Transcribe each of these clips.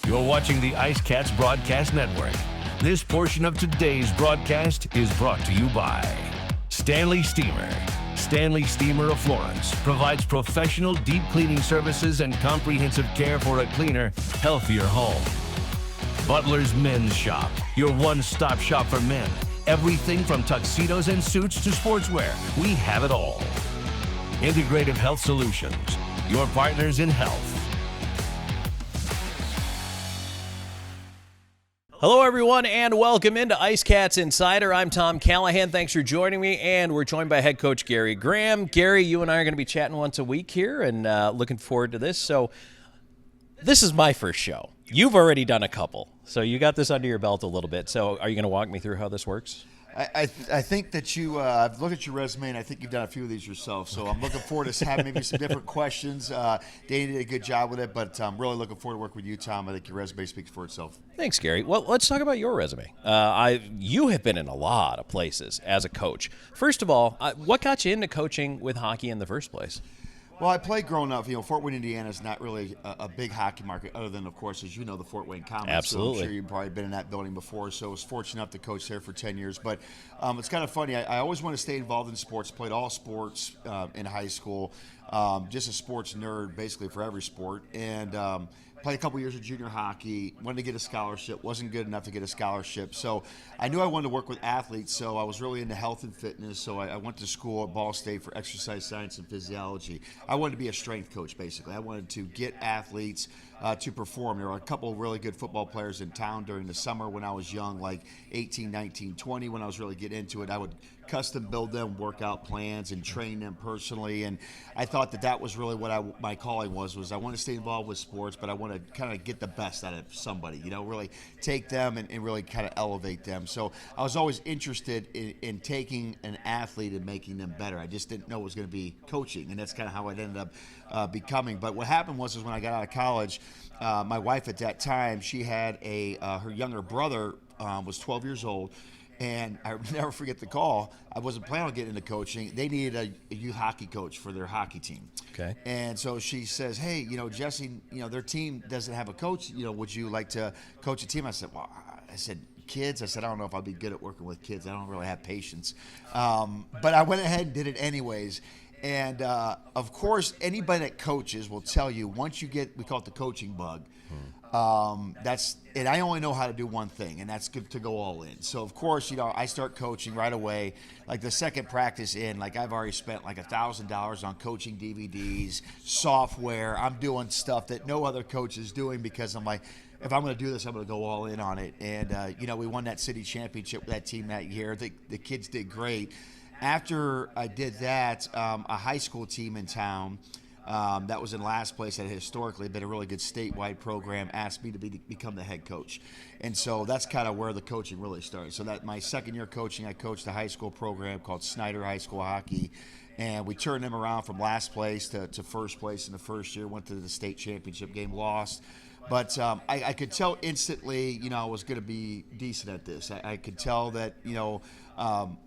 You're watching the IceCats Broadcast Network. This portion of today's broadcast is brought to you by Stanley Steamer. Stanley Steamer of Florence provides professional deep cleaning services and comprehensive care for a cleaner, healthier home. Butler's Men's Shop, your one-stop shop for men. Everything from tuxedos and suits to sportswear. We have it all. Integrative Health Solutions, your partners in health. Hello, everyone, and welcome into IceCats Insider. I'm Tom Callahan. Thanks for joining me, and we're joined by head coach Gary Graham. Gary, you and I are going to be chatting once a week here, and looking forward to this. So this is my first show. You've already done a couple, so you got this under your belt a little bit. So are you going to walk me through how this works? I think that I've looked at your resume, and I think you've done a few of these yourself. So I'm looking forward to having maybe some different questions. Danny did a good job with it, but I'm really looking forward to working with you, Tom. I think your resume speaks for itself. Thanks, Gary. Well, let's talk about your resume. You have been in a lot of places as a coach. First of all, what got you into coaching with hockey in the first place? Well, I played growing up. Fort Wayne, Indiana is not really a big hockey market, other than, of course, as you know, the Fort Wayne Commons. Absolutely. So I'm sure you've probably been in that building before. So I was fortunate enough to coach there for 10 years. But it's kind of funny. I always want to stay involved in sports. Played all sports in high school. Just a sports nerd, basically, for every sport. And played a couple years of junior hockey, wanted to get a scholarship, wasn't good enough to get a scholarship. So I knew I wanted to work with athletes, so I was really into health and fitness. So I went to school at Ball State for exercise science and physiology. I wanted to be a strength coach, basically. I wanted to get athletes to perform. There were a couple of really good football players in town during the summer when I was young, like 18, 19, 20, when I was really getting into it. I would custom build them workout plans and train them personally, and I thought that was really what my calling was I want to stay involved with sports, but I want to kind of get the best out of somebody, really take them and really kind of elevate them. So I was always interested in taking an athlete and making them better. I just didn't know it was going to be coaching, and that's kind of how it ended up becoming. But what happened was when I got out of college, my wife at that time, she had her younger brother was 12 years old. And I never forget the call. I wasn't planning on getting into coaching. They needed a youth hockey coach for their hockey team. Okay. And so she says, hey, Jesse, their team doesn't have a coach. Would you like to coach a team? I said, kids? I said, I don't know if I'll be good at working with kids. I don't really have patience. But I went ahead and did it anyways. And, of course, anybody that coaches will tell you once you we call it the coaching bug, and I only know how to do one thing, and that's to go all in. So, of course, I start coaching right away. Like the second practice in, like I've already spent like $1,000 on coaching DVDs, software. I'm doing stuff that no other coach is doing because I'm like, if I'm going to do this, I'm going to go all in on it. And, we won that city championship with that team that year. The kids did great. After I did that, a high school team in town that was in last place, that had historically been a really good statewide program, asked me to become the head coach. And so that's kind of where the coaching really started. So that my second year coaching, I coached a high school program called Snyder High School Hockey. And we turned them around from last place to first place in the first year, went to the state championship game, lost. But I could tell instantly, I was going to be decent at this. I could tell that,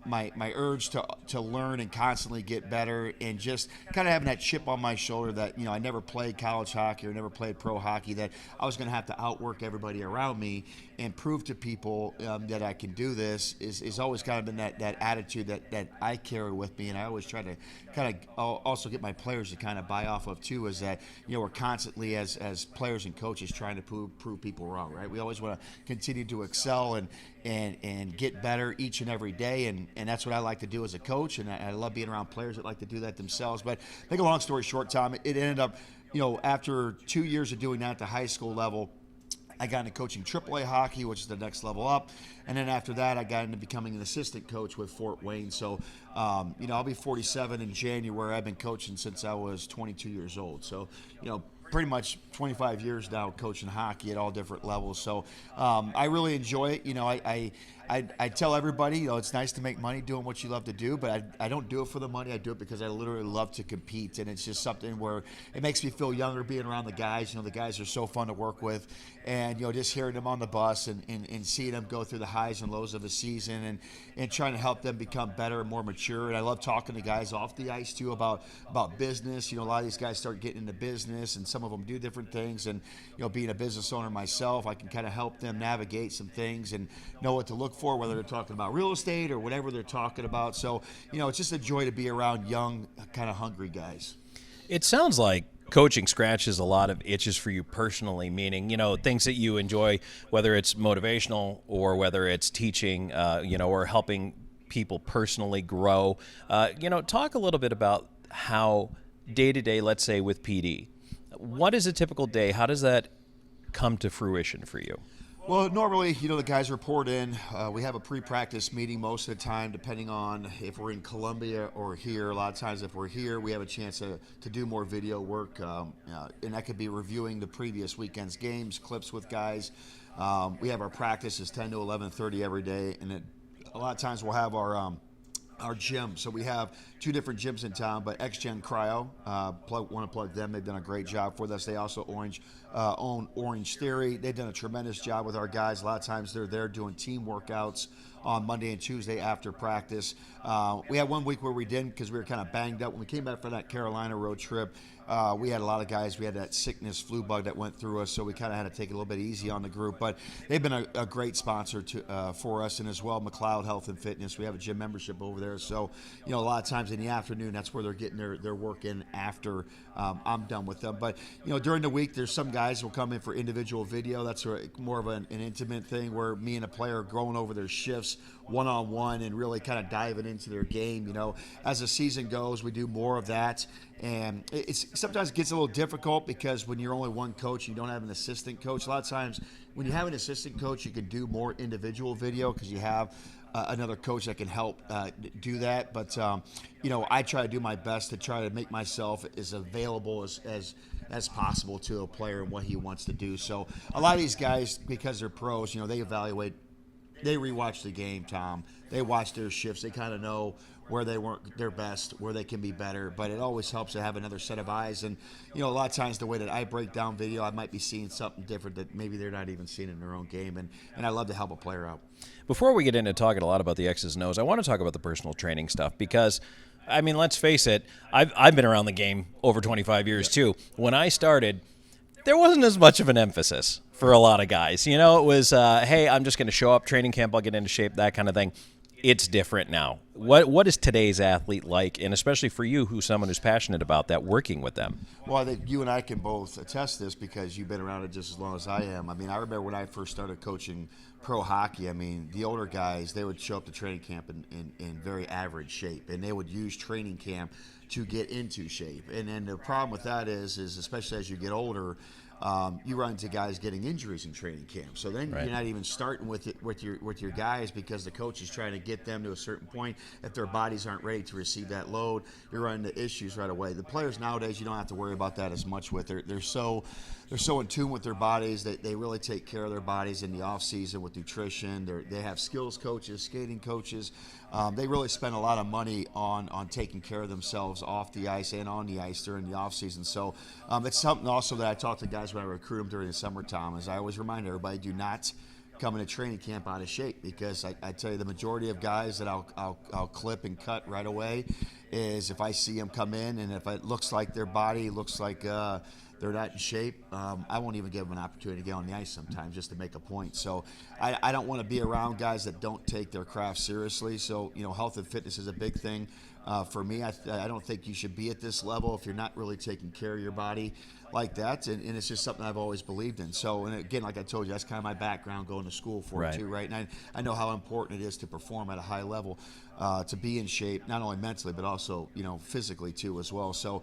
my urge to learn and constantly get better, and just kind of having that chip on my shoulder that, I never played college hockey or never played pro hockey, that I was going to have to outwork everybody around me and prove to people that I can do this is always kind of been that attitude that I carry with me. And I always try to kind of also get my players to kind of buy off of too, is that, we're constantly as players and coaches trying to prove people wrong, right? We always want to continue to excel and get better each and every day, and that's what I like to do as a coach, and I love being around players that like to do that themselves. But make a long story short, Tom, it ended up, after 2 years of doing that at the high school level, I got into coaching AAA hockey, which is the next level up. And then after that, I got into becoming an assistant coach with Fort Wayne. So, I'll be 47 in January. I've been coaching since I was 22 years old. So, pretty much 25 years now coaching hockey at all different levels. So I really enjoy it. I tell everybody, it's nice to make money doing what you love to do, but I don't do it for the money. I do it because I literally love to compete, and it's just something where it makes me feel younger being around the guys. The guys are so fun to work with, and just hearing them on the bus and seeing them go through the highs and lows of a season and trying to help them become better and more mature. And I love talking to guys off the ice too about business. A lot of these guys start getting into business, and some some of them do different things, and being a business owner myself, I can kind of help them navigate some things and know what to look for, whether they're talking about real estate or whatever they're talking about. So it's just a joy to be around young, kind of hungry guys. It sounds like coaching scratches a lot of itches for you personally, meaning, things that you enjoy, whether it's motivational or whether it's teaching, or helping people personally grow. Talk a little bit about how day-to-day, let's say with PD, what is a typical day? How does that come to fruition for you? Well, normally, the guys report in. We have a pre-practice meeting most of the time, depending on if we're in Columbia or here. A lot of times, if we're here, we have a chance to do more video work, and that could be reviewing the previous weekend's games, clips with guys. We have our practices 10 to 11:30 every day, and a lot of times we'll have our gym. So we have 2 different gyms in town, but XGen Cryo, want to plug them. They've done a great job for us. They also own Orange Theory. They've done a tremendous job with our guys. A lot of times they're there doing team workouts on Monday and Tuesday after practice. We had one week where we didn't because we were kind of banged up. When we came back from that Carolina road trip, we had a lot of guys. We had that sickness flu bug that went through us, so we kind of had to take it a little bit easy on the group. But they've been a great sponsor for us, and as well, McLeod Health and Fitness. We have a gym membership over there, so a lot of times in the afternoon, that's where they're getting their work in after I'm done with them. But during the week, there's some guys who will come in for individual video. That's more of an intimate thing where me and a player are going over their shifts one-on-one and really kind of diving into their game. As the season goes, we do more of that. And it's sometimes gets a little difficult because when you're only one coach, you don't have an assistant coach. A lot of times when you have an assistant coach, you can do more individual video because you have another coach that can help do that. But, I try to do my best to try to make myself as available as possible to a player and what he wants to do. So a lot of these guys, because they're pros, they evaluate. They rewatch the game, Tom. They watch their shifts. They kind of know where they weren't their best, where they can be better. But it always helps to have another set of eyes. And, a lot of times the way that I break down video, I might be seeing something different that maybe they're not even seeing in their own game. And I love to help a player out. Before we get into talking a lot about the X's and O's, I want to talk about the personal training stuff because, let's face it, I've been around the game over 25 years too. When I started, there wasn't as much of an emphasis for a lot of guys. It was, hey, I'm just going to show up, training camp, I'll get into shape, that kind of thing. It's different now. What is today's athlete like, and especially for you, who's someone who's passionate about that, working with them? Well, I think you and I can both attest this because you've been around it just as long as I am. I remember when I first started coaching pro hockey, the older guys, they would show up to training camp in very average shape, and they would use training camp to get into shape. And then the problem with that is especially as you get older, you run into guys getting injuries in training camp. So then You're not even starting with your guys because the coach is trying to get them to a certain point. If their bodies aren't ready to receive that load, you're running into issues right away. The players nowadays, you don't have to worry about that as much with. They're so in tune with their bodies that they really take care of their bodies in the off season with nutrition. They have skills coaches, skating coaches. They really spend a lot of money on taking care of themselves off the ice and on the ice during the off season. So it's something also that I talk to guys when I recruit them during the summertime. Is I always remind everybody, do not come into training camp out of shape, because I tell you, the majority of guys that I'll clip and cut right away is if I see them come in and if it looks like their body looks like they're not in shape, I won't even give them an opportunity to get on the ice sometimes just to make a point. So I don't want to be around guys that don't take their craft seriously. So, health and fitness is a big thing for me. I don't think you should be at this level if you're not really taking care of your body like that. And it's just something I've always believed in. So, and again, like I told you, that's kind of my background going to school for it too, right? And I know how important it is to perform at a high level, to be in shape, not only mentally, but also, physically too as well. So,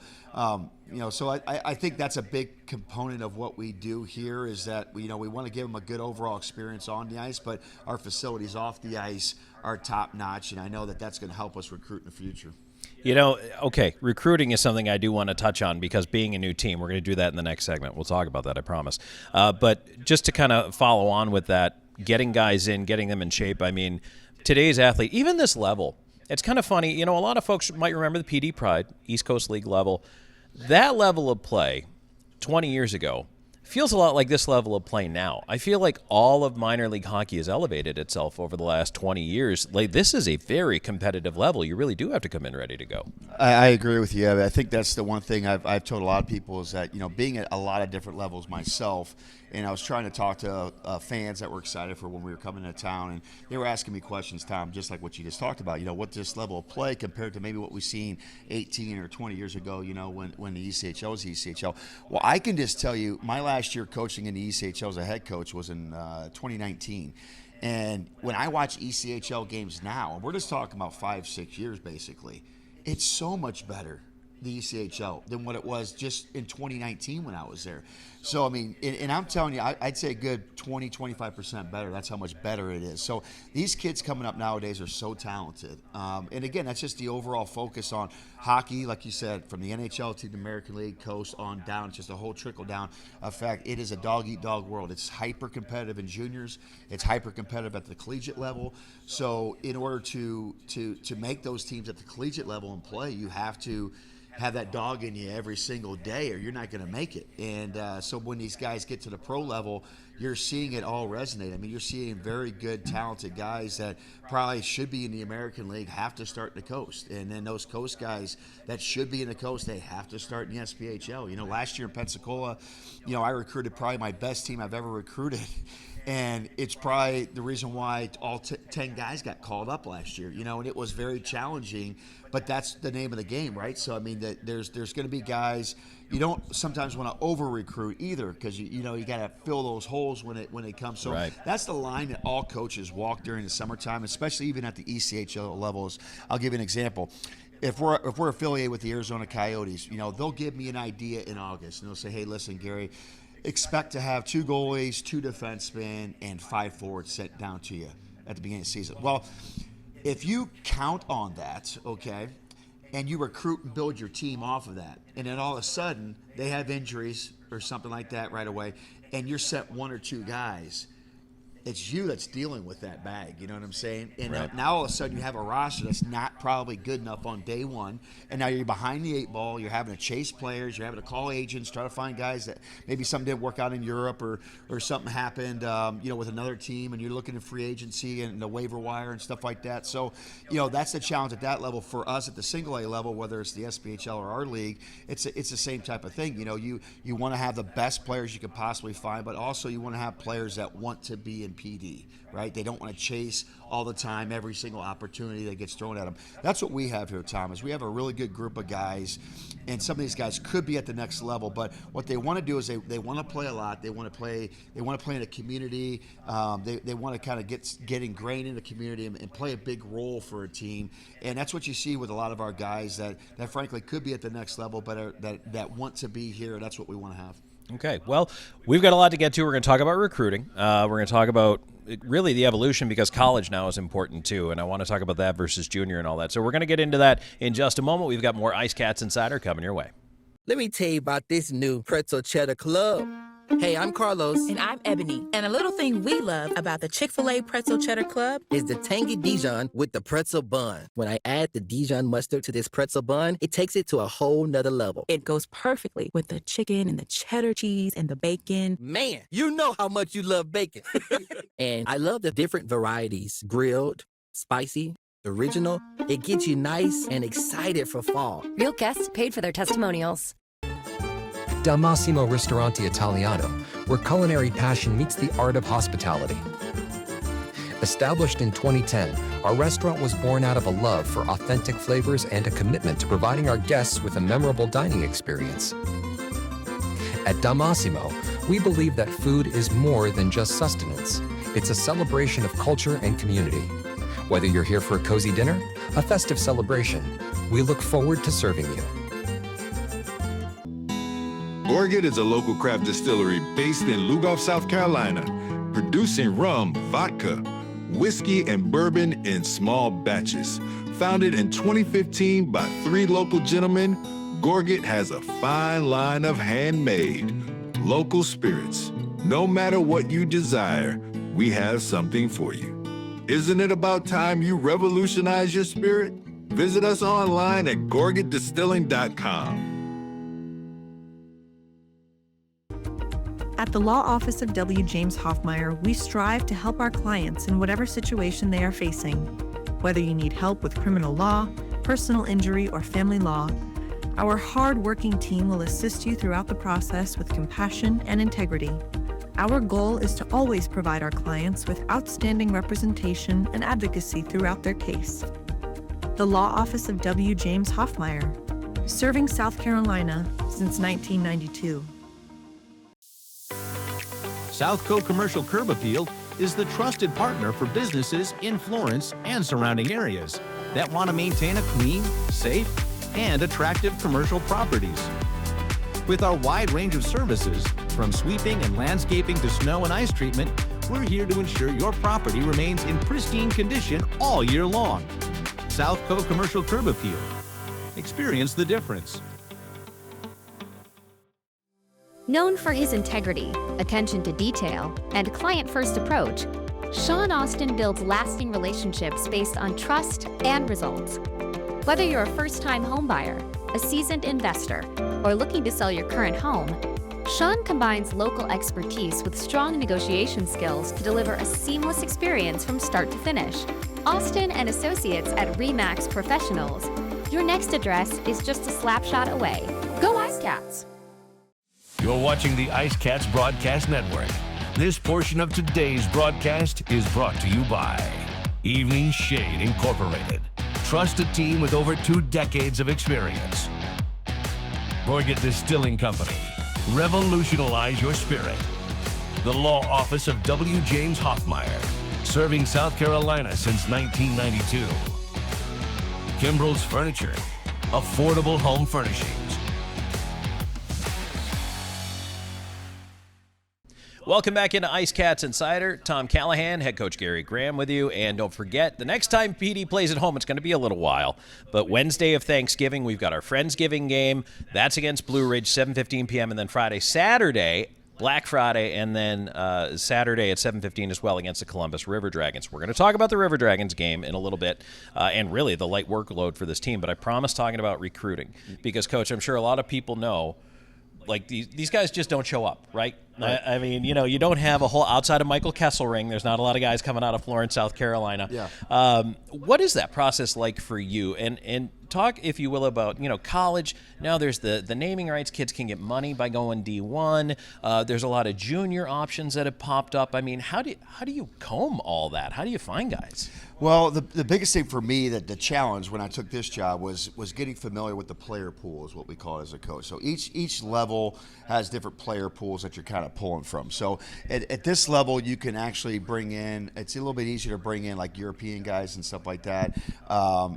so I think that's a big component of what we do here is that, we want to give them a good overall experience on the ice, but our facilities off the ice are top notch. And I know that that's going to help us recruit in the future. Okay, recruiting is something I do want to touch on because being a new team, we're going to do that in the next segment. We'll talk about that, I promise. But just to kind of follow on with that, getting guys in, getting them in shape, today's athlete, even this level, it's kind of funny. A lot of folks might remember the PD Pride, East Coast League level. That level of play 20 years ago feels a lot like this level of play now. I feel like all of minor league hockey has elevated itself over the last 20 years. Like, this is a very competitive level. You really do have to come in ready to go. I agree with you. I think that's the one thing I've told a lot of people is that, being at a lot of different levels myself, and I was trying to talk to fans that were excited for when we were coming to town, and they were asking me questions, Tom, just like what you just talked about. What this level of play compared to maybe what we've seen 18 or 20 years ago, when the ECHL was ECHL. Well, I can just tell you, my last year coaching in the ECHL as a head coach was in 2019. And when I watch ECHL games now, and we're just talking about 5-6 years basically, it's so much better, the ECHL, than what it was just in 2019 when I was there. So, I mean, and I'm telling you, I'd say a good 20-25% better. That's how much better it is. So these kids coming up nowadays are so talented. And again, that's just the overall focus on hockey, like you said, from the NHL to the American League Coast on down. It's just a whole trickle-down effect. It is a dog-eat-dog world. It's hyper-competitive in juniors. It's hyper-competitive at the collegiate level. So in order to make those teams at the collegiate level and play, you have to have that dog in you every single day or you're not going to make it. And so when these guys get to the pro level, you're seeing it all resonate. I mean, you're seeing very good, talented guys that probably should be in the American League have to start in the Coast. And then those Coast guys that should be in the Coast, they have to start in the SPHL. Last year in Pensacola, I recruited probably my best team I've ever recruited. And it's probably the reason why all 10 guys got called up last year, and it was very challenging, but that's the name of the game, right? So, I mean, there's going to be guys, you don't sometimes want to over-recruit either because, you got to fill those holes when it comes. So right. That's the line that all coaches walk during the summertime, especially even at the ECHL levels. I'll give you an example. If we're affiliated with the Arizona Coyotes, they'll give me an idea in August, and they'll say, hey, listen, Gary, expect to have 2 goalies, 2 defensemen, and 5 forwards sent down to you at the beginning of the season. Well, if you count on that, okay, and you recruit and build your team off of that, and then all of a sudden they have injuries or something like that right away, and you're sent 1 or 2 guys, it's you that's dealing with that bag, you know what I'm saying? And right. Now all of a sudden you have a roster that's not probably good enough on day one, and now you're behind the 8 ball, you're having to chase players, you're having to call agents, try to find guys that maybe something didn't work out in Europe or something happened, with another team, and you're looking at free agency and the waiver wire and stuff like that. So, that's the challenge at that level. For us at the single A level, whether it's the SPHL or our league, it's the same type of thing. You want to have the best players you could possibly find, but also you want to have players that want to be in PD, right? They don't want to chase all the time every single opportunity that gets thrown at them. That's what we have here, Thomas. We have a really good group of guys, and some of these guys could be at the next level, but what they want to do is they want to play a lot. They want to play in a community. They want to kind of get ingrained in the community and play a big role for a team. And that's what you see with a lot of our guys that frankly could be at the next level, but that want to be here. That's what we want to have. Okay, well, we've got a lot to get to. We're going to talk about recruiting. We're going to talk about really the evolution because college now is important too, and I want to talk about that versus junior and all that. So we're going to get into that in just a moment. We've got more IceCats Insider coming your way. Let me tell you about this new pretzel cheddar club. Hey, I'm Carlos. And I'm Ebony. And a little thing we love about the Chick-fil-A Pretzel Cheddar Club is the tangy Dijon with the pretzel bun. When I add the Dijon mustard to this pretzel bun, it takes it to a whole nother level. It goes perfectly with the chicken and the cheddar cheese and the bacon. Man, you know how much you love bacon. And I love the different varieties. Grilled, spicy, original. It gets you nice and excited for fall. Real guests paid for their testimonials. Dal Massimo Ristorante Italiano, where culinary passion meets the art of hospitality. Established in 2010, our restaurant was born out of a love for authentic flavors and a commitment to providing our guests with a memorable dining experience. At Dal Massimo, we believe that food is more than just sustenance. It's a celebration of culture and community. Whether you're here for a cozy dinner, a festive celebration, we look forward to serving you. Gorget is a local craft distillery based in Lugoff, South Carolina, producing rum, vodka, whiskey, and bourbon in small batches. Founded in 2015 by 3 local gentlemen, Gorget has a fine line of handmade, local spirits. No matter what you desire, we have something for you. Isn't it about time you revolutionize your spirit? Visit us online at gorgetdistilling.com. At the Law Office of W. James Hoffmeyer, we strive to help our clients in whatever situation they are facing. Whether you need help with criminal law, personal injury, or family law, our hard-working team will assist you throughout the process with compassion and integrity. Our goal is to always provide our clients with outstanding representation and advocacy throughout their case. The Law Office of W. James Hoffmeyer, serving South Carolina since 1992. Southco Commercial Curb Appeal is the trusted partner for businesses in Florence and surrounding areas that want to maintain a clean, safe, and attractive commercial properties. With our wide range of services, from sweeping and landscaping to snow and ice treatment, we're here to ensure your property remains in pristine condition all year long. Southco Commercial Curb Appeal. Experience the difference. Known for his integrity, attention to detail, and client-first approach, Sean Austin builds lasting relationships based on trust and results. Whether you're a first-time homebuyer, a seasoned investor, or looking to sell your current home, Sean combines local expertise with strong negotiation skills to deliver a seamless experience from start to finish. Austin and Associates at RE/MAX Professionals. Your next address is just a slap shot away. Go IceCats! You're watching the IceCats Broadcast Network. This portion of today's broadcast is brought to you by Evening Shade Incorporated. Trusted team with over 2 decades of experience. Borgett Distilling Company. Revolutionize your spirit. The Law Office of W. James Hoffmeyer. Serving South Carolina since 1992. Kimbrell's Furniture. Affordable home furnishings. Welcome back into IceCats Insider. Tom Callahan, head coach Gary Graham with you. And don't forget, the next time PD plays at home, it's going to be a little while. But Wednesday of Thanksgiving, we've got our Friendsgiving game. That's against Blue Ridge, 7:15 p.m. And then Saturday, Black Friday, and then Saturday at 7:15 as well against the Columbus River Dragons. We're going to talk about the River Dragons game in a little bit and really the light workload for this team. But I promise talking about recruiting because, Coach, I'm sure a lot of people know, like, these guys just don't show up, right? I mean, you don't have a whole, outside of Michael Kesselring, there's not a lot of guys coming out of Florence, South Carolina. Yeah. What is that process like for you? And talk, if you will, about, college. Now there's the naming rights. Kids can get money by going D1. There's a lot of junior options that have popped up. I mean, how do you comb all that? How do you find guys? Well, the biggest thing for me, that the challenge when I took this job was getting familiar with the player pool, is what we call it as a coach. So each level has different player pools that you're kind of pulling from. So at this level, you can actually bring in, it's a little bit easier to bring in like European guys and stuff like that,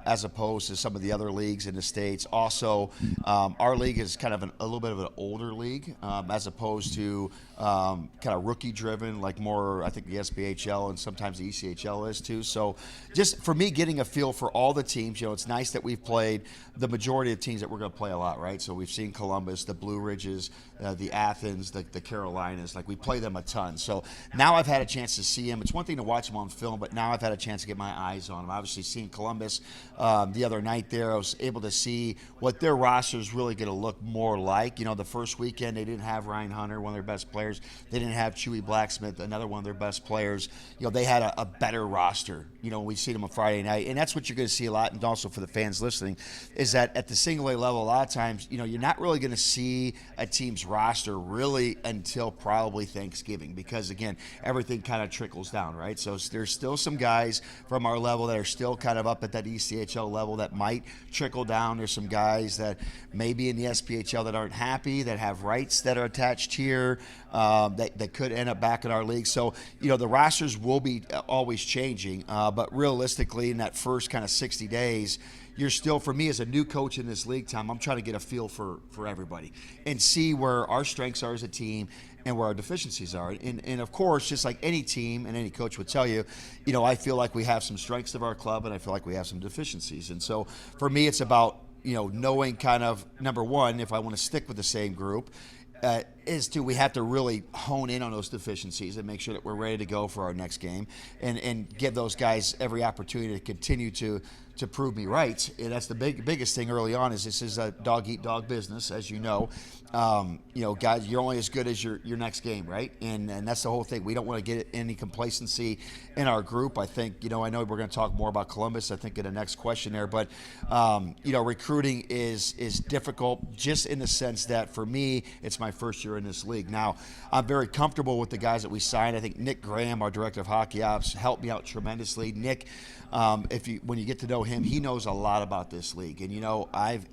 as opposed to some of the other leagues in the States. Also, our league is kind of a little bit of an older league, as opposed to kind of rookie driven, like more, I think the SPHL and sometimes the ECHL is too. So just for me, getting a feel for all the teams, it's nice that we've played the majority of teams that we're going to play a lot, right? So we've seen Columbus, the Blue Ridges, the Athens, the Carolinas, like we play them a ton. So now I've had a chance to see them. It's one thing to watch them on film, but now I've had a chance to get my eyes on them. Obviously, seeing Columbus the other night there, I was able to see what their roster is really going to look more like. The first weekend they didn't have Ryan Hunter, one of their best players. They didn't have Chewy Blacksmith, another one of their best players. They had a better roster. We see them on Friday night, and that's what you're going to see a lot. And also for the fans listening, is that at the single A level, a lot of times, you're not really going to see a team's roster really until probably Thanksgiving, because again, everything kind of trickles down, right? So there's still some guys from our level that are still kind of up at that ECHL level that might trickle down. There's some guys that maybe in the SPHL that aren't happy, that have rights that are attached here, that could end up back in our league. So, the rosters will be always changing, but realistically in that first kind of 60 days, you're still, for me as a new coach in this league, Tom, I'm trying to get a feel for everybody and see where our strengths are as a team and where our deficiencies are. And of course, just like any team and any coach would tell you, I feel like we have some strengths of our club and I feel like we have some deficiencies. And so for me, it's about, knowing kind of, number one, if I want to stick with the same group, we have to really hone in on those deficiencies and make sure that we're ready to go for our next game, and give those guys every opportunity to continue to prove me right. And that's the biggest thing early on. Is this is a dog eat dog business, as you know. Guys, you're only as good as your next game, right? And that's the whole thing. We don't want to get any complacency in our group. I think, I know we're going to talk more about Columbus, I think, in the next question there. But, recruiting is difficult just in the sense that for me, it's my first year in this league. Now, I'm very comfortable with the guys that we signed. I think Nick Graham, our director of hockey ops, helped me out tremendously. Nick, when you get to know him, he knows a lot about this league. And,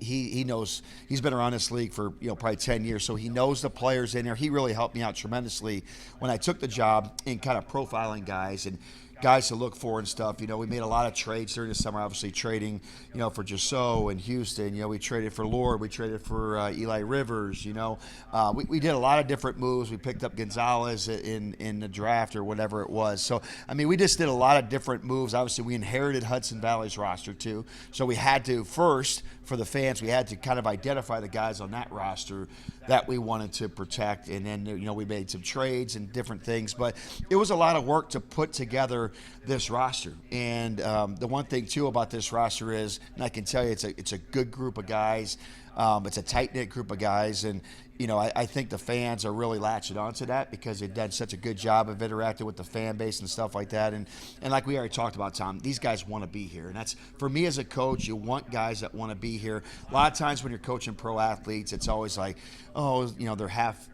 he knows, he's been around this league for, probably 10 years. So he knows the players in there. He really helped me out tremendously when I took the job in kind of profiling guys and guys to look for and stuff. We made a lot of trades during the summer, obviously trading, for Jusso and Houston. We traded for Lord. We traded for Eli Rivers. We did a lot of different moves. We picked up Gonzalez in the draft or whatever it was. So, we just did a lot of different moves. Obviously, we inherited Hudson Valley's roster too. So we had to first, for the fans, we had to kind of identify the guys on that roster that we wanted to protect. And then, we made some trades and different things. But it was a lot of work to put together this roster. And the one thing, too, about this roster is, and I can tell you, it's a good group of guys. It's a tight-knit group of guys. And, I think the fans are really latching onto that because they've done such a good job of interacting with the fan base and stuff like that. And like we already talked about, Tom, these guys want to be here. And that's, for me as a coach, you want guys that want to be here. A lot of times when you're coaching pro athletes, it's always like, they're half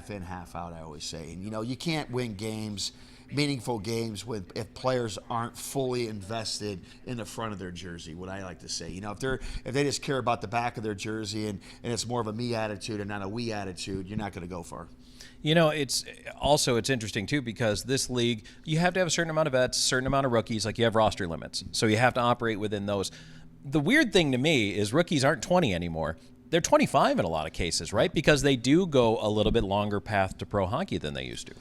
in, half out, I always say. And, you can't win games, meaningful games, if players aren't fully invested in the front of their jersey, what I like to say. If they just care about the back of their jersey and it's more of a me attitude and not a we attitude, you're not going to go far. It's interesting too, because this league, you have to have a certain amount of vets, a certain amount of rookies, like you have roster limits. So you have to operate within those. The weird thing to me is rookies aren't 20 anymore. They're 25 in a lot of cases, right? Because they do go a little bit longer path to pro hockey than they used to.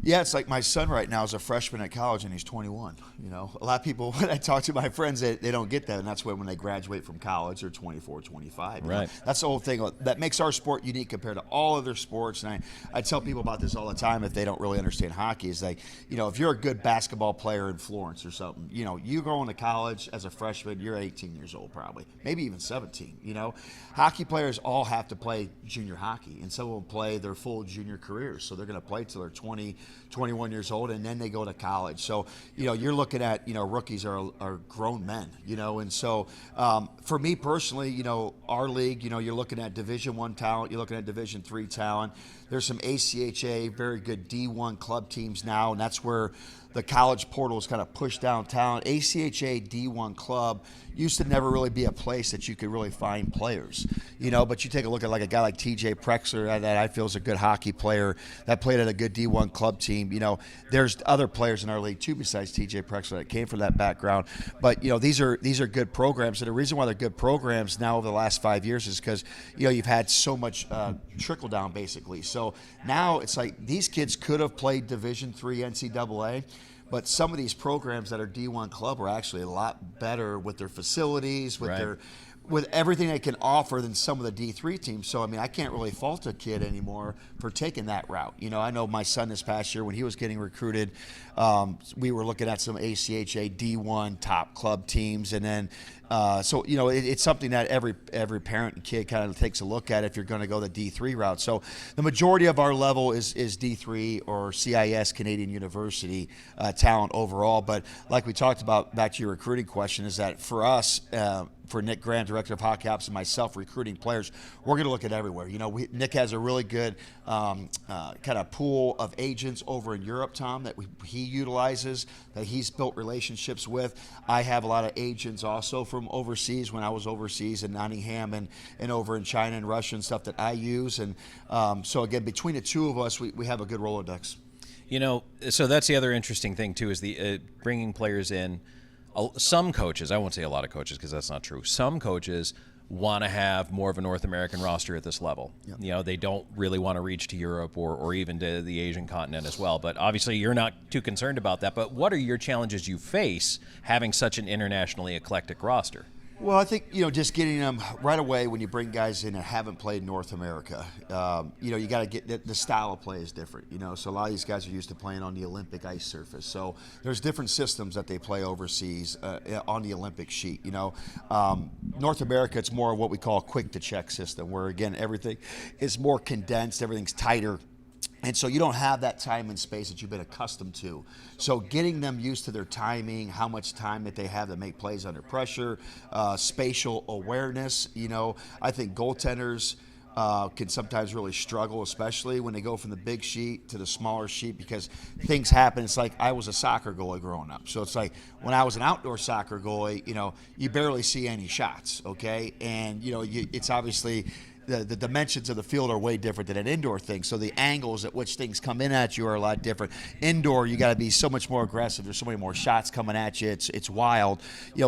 Yeah, it's like my son right now is a freshman at college and he's 21. A lot of people, when I talk to my friends, they don't get that, and that's when they graduate from college, they're 24, 25. Right. That's the whole thing that makes our sport unique compared to all other sports. And I tell people about this all the time if they don't really understand hockey. Is like, if you're a good basketball player in Florence or something, you going to college as a freshman, you're 18 years old probably, maybe even 17. Hockey players all have to play junior hockey, and some will play their full junior careers. So they're going to play till they're 20, 21 years old, and then they go to college. So, you're looking at, rookies are grown men, and so for me personally, our league, you're looking at Division I talent, you're looking at Division III talent. There's some ACHA, very good D1 club teams now, and that's where the college portal is kind of pushed down talent. ACHA D1 club used to never really be a place that you could really find players, but you take a look at like a guy like TJ Prexler that I feel is a good hockey player that played at a good D1 club team. There's other players in our league too besides TJ Prexler that came from that background. But, these are good programs. And the reason why they're good programs now over the last 5 years is because, you've had so much trickle down basically. So now it's like these kids could have played Division III NCAA, but some of these programs that are D1 club are actually a lot better with their facilities, with everything they can offer than some of the D3 teams. So, I can't really fault a kid anymore for taking that route. I know my son this past year when he was getting recruited, we were looking at some ACHA D1 top club teams. And then, it's something that every parent and kid kind of takes a look at if you're going to go the D3 route. So the majority of our level is D3 or CIS, Canadian University talent overall. But like we talked about, back to your recruiting question, is that for us, for Nick Grant, Director of Hockey Ops, and myself recruiting players, we're going to look at everywhere. Nick has a really good kind of pool of agents over in Europe, Tom, that he utilizes, that he's built relationships with. I have a lot of agents also from overseas when I was overseas in Nottingham and over in China and Russia and stuff that I use. And so, again, between the two of us, we have a good Rolodex. So that's the other interesting thing, too, is the bringing players in. Some coaches, I won't say a lot of coaches because that's not true. Some coaches want to have more of a North American roster at this level. Yep. They don't really want to reach to Europe or even to the Asian continent as well. But obviously you're not too concerned about that. But what are your challenges you face having such an internationally eclectic roster? Well, I think, just getting them right away when you bring guys in that haven't played North America, you got to get the style of play is different, so a lot of these guys are used to playing on the Olympic ice surface. So there's different systems that they play overseas on the Olympic sheet, North America, it's more what we call a quick to check system where, again, everything is more condensed, everything's tighter. And so you don't have that time and space that you've been accustomed to. So getting them used to their timing, how much time that they have to make plays under pressure, spatial awareness. I think goaltenders can sometimes really struggle, especially when they go from the big sheet to the smaller sheet because things happen. It's like I was a soccer goalie growing up. So it's like when I was an outdoor soccer goalie, you barely see any shots, okay? And, it's obviously the dimensions of the field are way different than an indoor thing. So the angles at which things come in at you are a lot different. Indoor, you got to be so much more aggressive. There's so many more shots coming at you. It's wild.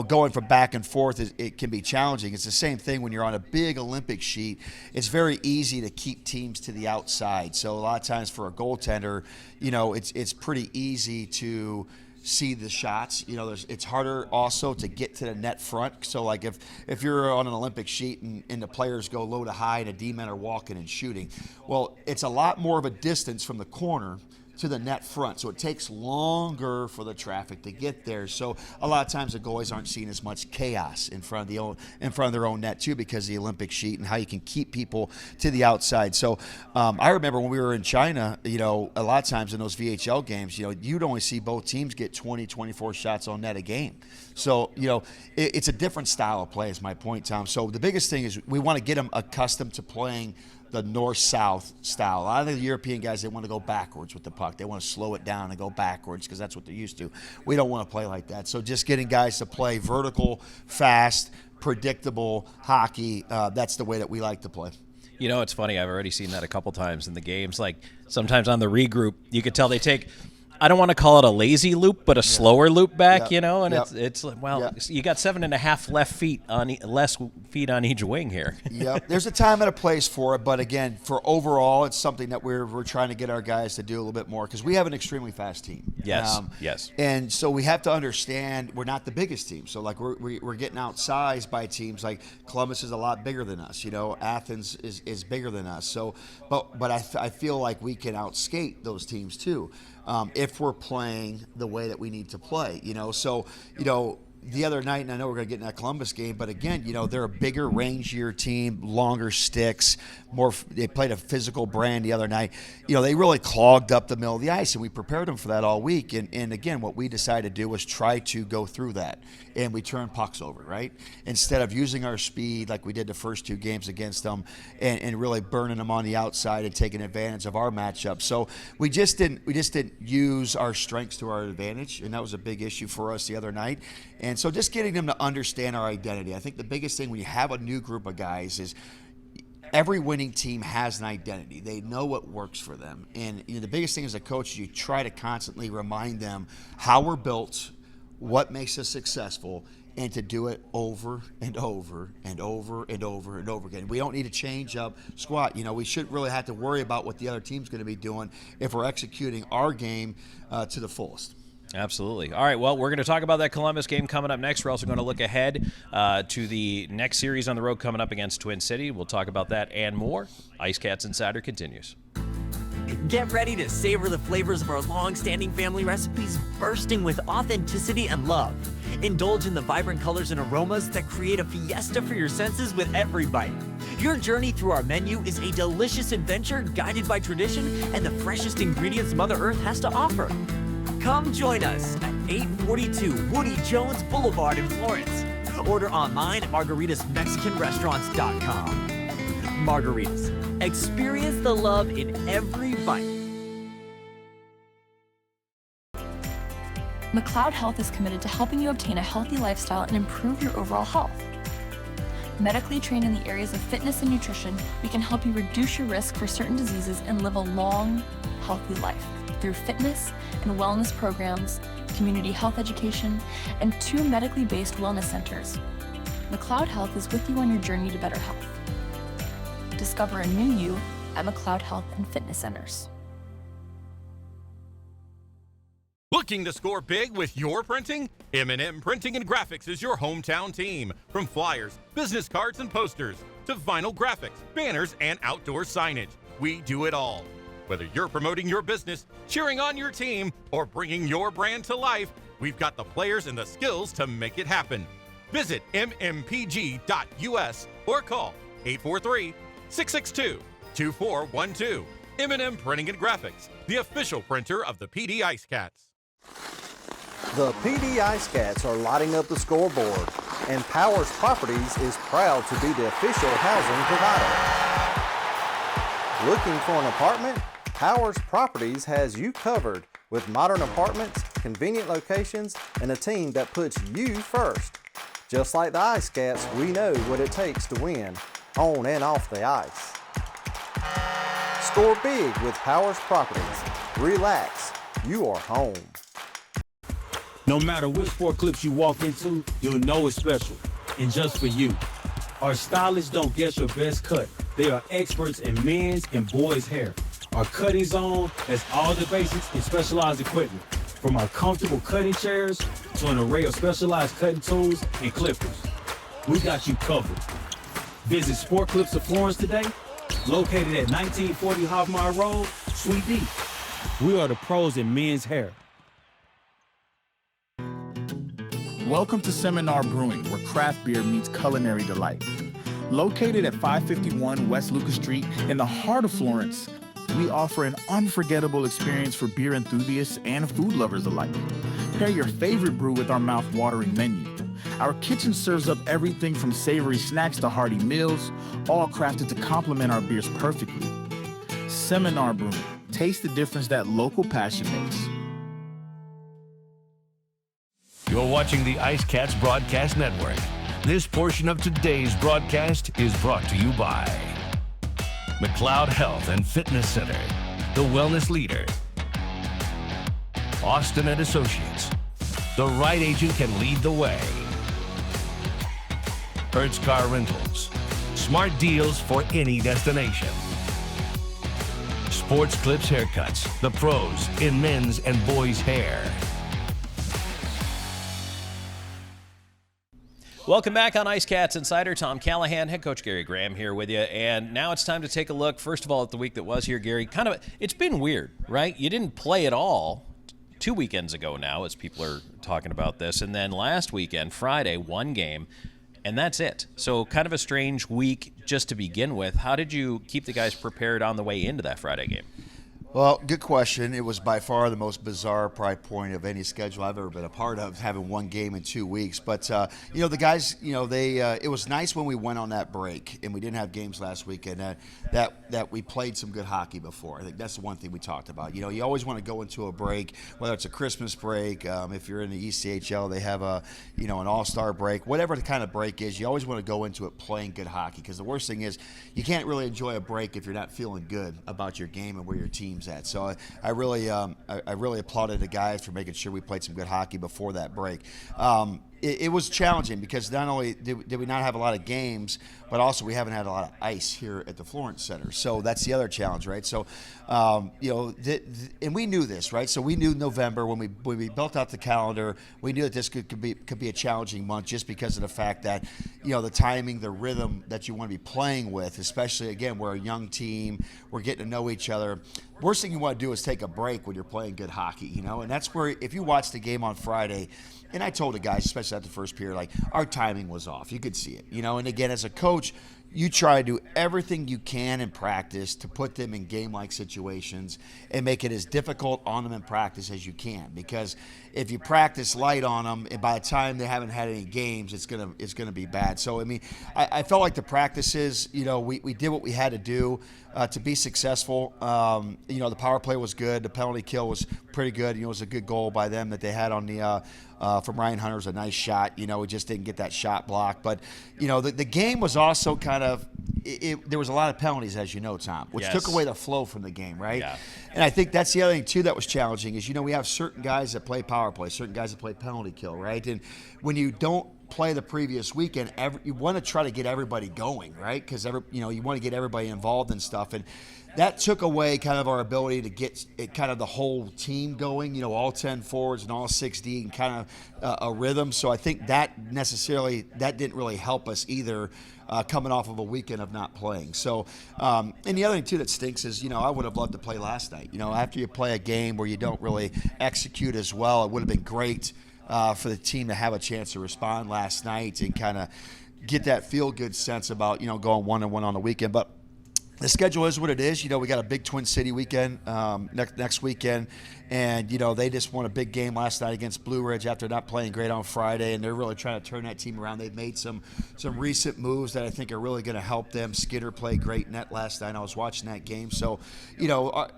Going from back and forth, it can be challenging. It's the same thing when you're on a big Olympic sheet. It's very easy to keep teams to the outside. So a lot of times for a goaltender, it's pretty easy to see the shots. It's harder also to get to the net front. So like if you're on an Olympic sheet and the players go low to high and the D-men are walking and shooting, well, it's a lot more of a distance from the corner to the net front. So it takes longer for the traffic to get there. So a lot of times the goalies aren't seeing as much chaos in front of their own net too, because of the Olympic sheet and how you can keep people to the outside. So I remember when we were in China, a lot of times in those VHL games, you'd only see both teams get 20, 24 shots on net a game. So, it's a different style of play is my point, Tom. So the biggest thing is we want to get them accustomed to playing the north-south style. A lot of the European guys, they want to go backwards with the puck. They want to slow it down and go backwards because that's what they're used to. We don't want to play like that. So just getting guys to play vertical, fast, predictable hockey, that's the way that we like to play. It's funny. I've already seen that a couple times in the games. Like sometimes on the regroup, you could tell they take – I don't want to call it a lazy loop, but a slower loop back, and it's like, you got 7.5 less feet on each wing here. Yep, there's a time and a place for it, but again, for overall, it's something that we're trying to get our guys to do a little bit more because we have an extremely fast team. Yes. And so we have to understand we're not the biggest team. So like we're getting outsized by teams like Columbus is a lot bigger than us. Athens is bigger than us. So, but I feel like we can outskate those teams too. If we're playing the way that we need to play, So, the other night, and I know we're going to get in that Columbus game, but again, they're a bigger, rangier team, longer sticks, they played a physical brand the other night. They really clogged up the middle of the ice, and we prepared them for that all week. And again, what we decided to do was try to go through that, and we turned pucks over, right? Instead of using our speed like we did the first two games against them and really burning them on the outside and taking advantage of our matchup. So we just didn't use our strengths to our advantage, and that was a big issue for us the other night. And so just getting them to understand our identity. I think the biggest thing when you have a new group of guys is every winning team has an identity. They know what works for them. And the biggest thing as a coach is you try to constantly remind them how we're built, what makes us successful, and to do it over and over and over and over and over again. We don't need to change up squat. We shouldn't really have to worry about what the other team's going to be doing if we're executing our game to the fullest. Absolutely. All right, well, we're going to talk about that Columbus game coming up next. We're also going to look ahead to the next series on the road coming up against Twin City. We'll talk about that and more. IceCats Insider continues. Get ready to savor the flavors of our long-standing family recipes bursting with authenticity and love. Indulge in the vibrant colors and aromas that create a fiesta for your senses with every bite. Your journey through our menu is a delicious adventure guided by tradition and the freshest ingredients Mother Earth has to offer. Come join us at 842 Woody Jones Boulevard in Florence. Order online at margaritasmexicanrestaurants.com. Margaritas. Experience the love in every bite. McLeod Health is committed to helping you obtain a healthy lifestyle and improve your overall health. Medically trained in the areas of fitness and nutrition, we can help you reduce your risk for certain diseases and live a long, healthy life through fitness and wellness programs, community health education, and 2 medically based wellness centers. McLeod Health is with you on your journey to better health. Discover a new you at McLeod Health and Fitness Centers. Looking to score big with your printing? M&M Printing and Graphics is your hometown team. From flyers, business cards, and posters, to vinyl graphics, banners, and outdoor signage, we do it all. Whether you're promoting your business, cheering on your team, or bringing your brand to life, we've got the players and the skills to make it happen. Visit mmpg.us or call 843-662-2412. M&M Printing and Graphics, the official printer of the PD IceCats. The PD IceCats are lighting up the scoreboard, and Powers Properties is proud to be the official housing provider. Looking for an apartment? Powers Properties has you covered with modern apartments, convenient locations, and a team that puts you first. Just like the IceCats, we know what it takes to win, on and off the ice. Score big with Powers Properties. Relax, you are home. No matter which sport clips you walk into, you'll know it's special, and just for you. Our stylists don't guess your best cut. They are experts in men's and boys' hair. Our cutting zone has all the basics and specialized equipment, from our comfortable cutting chairs to an array of specialized cutting tools and clippers. We got you covered. Visit Sport Clips of Florence today, located at 1940 Hoffmeyer Road, Suite D. We are the pros in men's hair. Welcome to Seminar Brewing, where craft beer meets culinary delight. Located at 551 West Lucas Street in the heart of Florence, we offer an unforgettable experience for beer enthusiasts and food lovers alike. Pair your favorite brew with our mouth-watering menu. Our kitchen serves up everything from savory snacks to hearty meals, all crafted to complement our beers perfectly. Seminar Brewing. Taste the difference that local passion makes. You're watching the IceCats Broadcast Network. This portion of today's broadcast is brought to you by McLeod Health and Fitness Center, the wellness leader. Austin and Associates. The right agent can lead the way. Hertz Car Rentals. Smart deals for any destination. Sports Clips Haircuts, the pros in men's and boys' hair. Welcome back on IceCats Insider. Tom Callahan, head coach Gary Graham here with you. And now it's time to take a look, first of all, at the week that was here, Gary. It's been weird, right? You didn't play at all 2 weekends ago now, as people are talking about this. And then last weekend, Friday, one game, and that's it. So kind of a strange week just to begin with. How did you keep the guys prepared on the way into that Friday game? Well, good question. It was by far the most bizarre probably point of any schedule I've ever been a part of, having one game in 2 weeks. But, the guys, it was nice when we went on that break and we didn't have games last weekend, that we played some good hockey before. I think that's the one thing we talked about. You always want to go into a break, whether it's a Christmas break, if you're in the ECHL, they have an all-star break, whatever the kind of break is, you always want to go into it playing good hockey, because the worst thing is you can't really enjoy a break if you're not feeling good about your game and where your team's at. So I really applauded the guys for making sure we played some good hockey before that break. It was challenging because not only did we not have a lot of games, but also we haven't had a lot of ice here at the Florence Center. So that's the other challenge, right? So, and we knew this, right? So we knew November when we built out the calendar, we knew that this could be a challenging month just because of the fact that, the timing, the rhythm that you want to be playing with, especially, again, we're a young team, we're getting to know each other. Worst thing you want to do is take a break when you're playing good hockey, and that's where, if you watch the game on Friday, and I told the guys, especially at the first period, our timing was off. You could see it, and again, as a coach, you try to do everything you can in practice to put them in game-like situations and make it as difficult on them in practice as you can. Because if you practice light on them, and by the time they haven't had any games, it's gonna be bad. So I felt like the practices, we did what we had to do to be successful. The power play was good. The penalty kill was pretty good. It was a good goal by them that they had on the from Ryan Hunter. It was a nice shot. We just didn't get that shot blocked. But the game was also kind of there was a lot of penalties, as you know, Tom, which took away the flow from the game, right? Yeah. And I think that's the other thing too that was challenging is we have certain guys that play power play, certain guys that play penalty kill, right? And when you don't play the previous weekend, you want to try to get everybody going, right? Because you want to get everybody involved and stuff, and that took away kind of our ability to get kind of the whole team going, all 10 forwards and all 6D and kind of a rhythm. So I think that didn't really help us either, coming off of a weekend of not playing. So, and the other thing too that stinks is, I would have loved to play last night. After you play a game where you don't really execute as well, it would have been great for the team to have a chance to respond last night and kind of get that feel-good sense about, going 1-1 on the weekend. But the schedule is what it is. We got a big Twin City weekend next weekend, and they just won a big game last night against Blue Ridge after not playing great on Friday, and they're really trying to turn that team around. They've made some recent moves that I think are really going to help them. Skidder played great net last night. I was watching that game. So,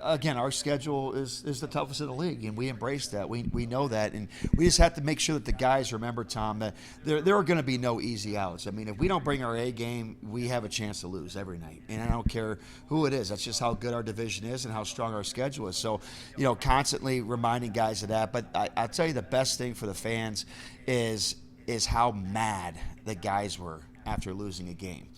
again, our schedule is the toughest in the league, and we embrace that. We know that, and we just have to make sure that the guys remember, Tom, that there are going to be no easy outs. I mean, if we don't bring our A game, we have a chance to lose every night, and I don't care who it is. That's just how good our division is and how strong our schedule is. So, constantly reminding guys of that. But I'll tell you, the best thing for the fans is how mad the guys were after losing a game.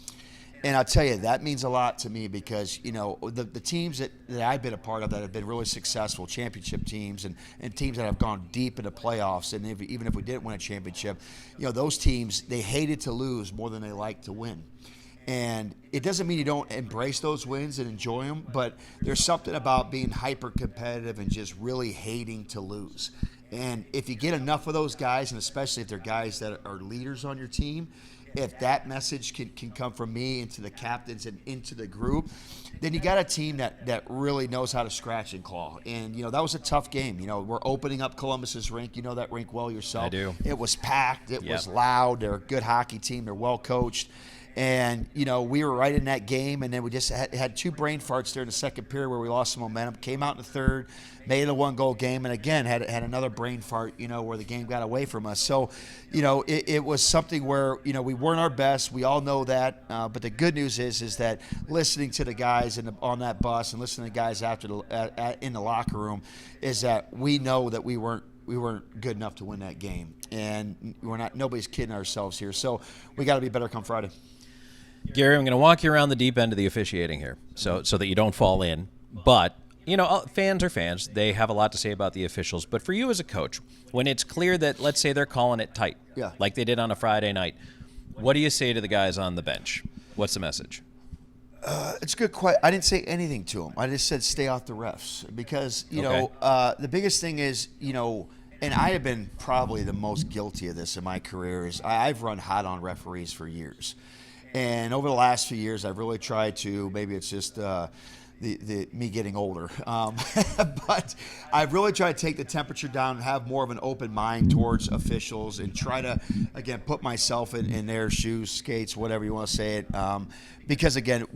And I'll tell you, that means a lot to me because, the teams that I've been a part of that have been really successful, championship teams and teams that have gone deep into playoffs, and even if we didn't win a championship, those teams, they hated to lose more than they liked to win. And it doesn't mean you don't embrace those wins and enjoy them, but there's something about being hyper competitive and just really hating to lose. And if you get enough of those guys, and especially if they're guys that are leaders on your team, if that message can come from me into the captains and into the group, then you got a team that really knows how to scratch and claw. And, that was a tough game. We're opening up Columbus's rink. You know that rink well yourself. I do. It was packed. It was loud. They're a good hockey team. They're well coached. And, we were right in that game, and then we just had two brain farts there in the second period where we lost some momentum, came out in the third, made it a one-goal game, and again had another brain fart, where the game got away from us. So, it was something where, we weren't our best. We all know that. But the good news is that listening to the guys on that bus and listening to the guys in the locker room is that we know that we weren't good enough to win that game. And nobody's kidding ourselves here. So we got to be better come Friday. Gary, I'm going to walk you around the deep end of the officiating here so that you don't fall in. But, fans are fans. They have a lot to say about the officials. But for you as a coach, when it's clear that, let's say, they're calling it tight, like they did on a Friday night, what do you say to the guys on the bench? What's the message? It's a good question. I didn't say anything to them. I just said stay off the refs because, the biggest thing is, and I have been probably the most guilty of this in my career, is I've run hot on referees for years. And over the last few years, I've really tried to, maybe it's just me getting older, but I've really tried to take the temperature down and have more of an open mind towards officials and try to, again, put myself in their shoes, skates, whatever you want to say it. Because, again,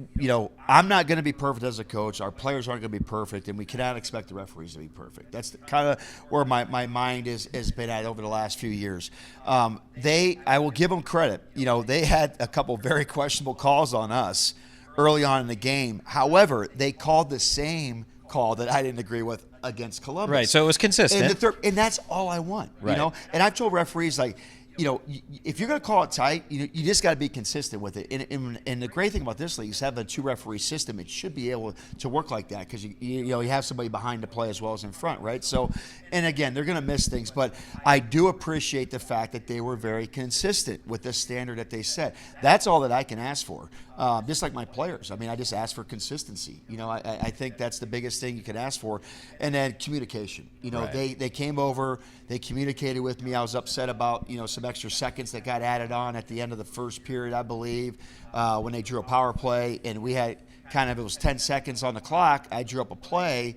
I'm not going to be perfect as a coach. Our players aren't going to be perfect, and we cannot expect the referees to be perfect. That's kind of where my mind has been at over the last few years. I will give them credit. They had a couple very questionable calls on us early on in the game. However, they called the same call that I didn't agree with against Columbus. Right, so it was consistent. And that's all I want, right. And I've told referees, if you're going to call it tight, you just got to be consistent with it. And the great thing about this league is having a two-referee system. It should be able to work like that because you have somebody behind the play as well as in front, right? So, and again, they're going to miss things, but I do appreciate the fact that they were very consistent with the standard that they set. That's all that I can ask for. Just like my players. I mean, I just ask for consistency. I think that's the biggest thing you can ask for. And then communication. Right. They came over, they communicated with me. I was upset about, some extra seconds that got added on at the end of the first period, I believe, when they drew a power play. And we had it was 10 seconds on the clock. I drew up a play.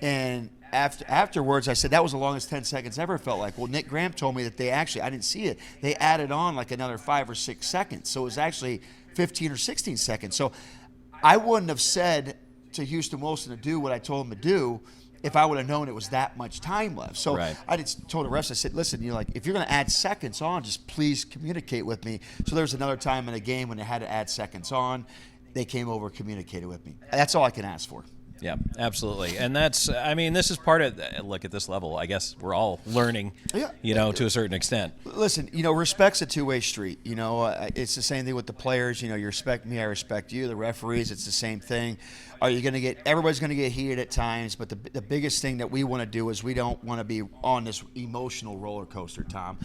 And afterwards, I said, that was the longest 10 seconds ever felt like. Well, Nick Graham told me that I didn't see it. They added on like another 5 or 6 seconds. So it was actually 15 or 16 seconds. So I wouldn't have said to Houston Wilson to do what I told him to do if I would have known it was that much time left. So right. I just told the refs, I said, listen, if you're going to add seconds on, just please communicate with me. So there was another time in a game when they had to add seconds on. They came over and communicated with me. That's all I can ask for. Yeah, absolutely. And that's, I mean, this is part of, look, at this level, I guess we're all learning, to a certain extent. Listen, respect's a two-way street. It's the same thing with the players. You respect me, I respect you. The referees, it's the same thing. Everybody's going to get heated at times, but the biggest thing that we want to do is we don't want to be on this emotional roller coaster, Tom.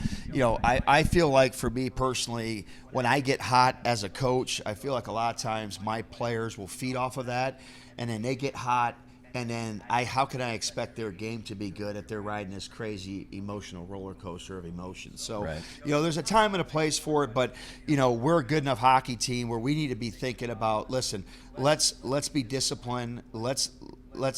I feel like for me personally, when I get hot as a coach, I feel like a lot of times my players will feed off of that, and then they get hot, and then how can I expect their game to be good if they're riding this crazy emotional roller coaster of emotions? So, there's a time and a place for it, but, we're a good enough hockey team where we need to be thinking about, listen, let's be disciplined. Let's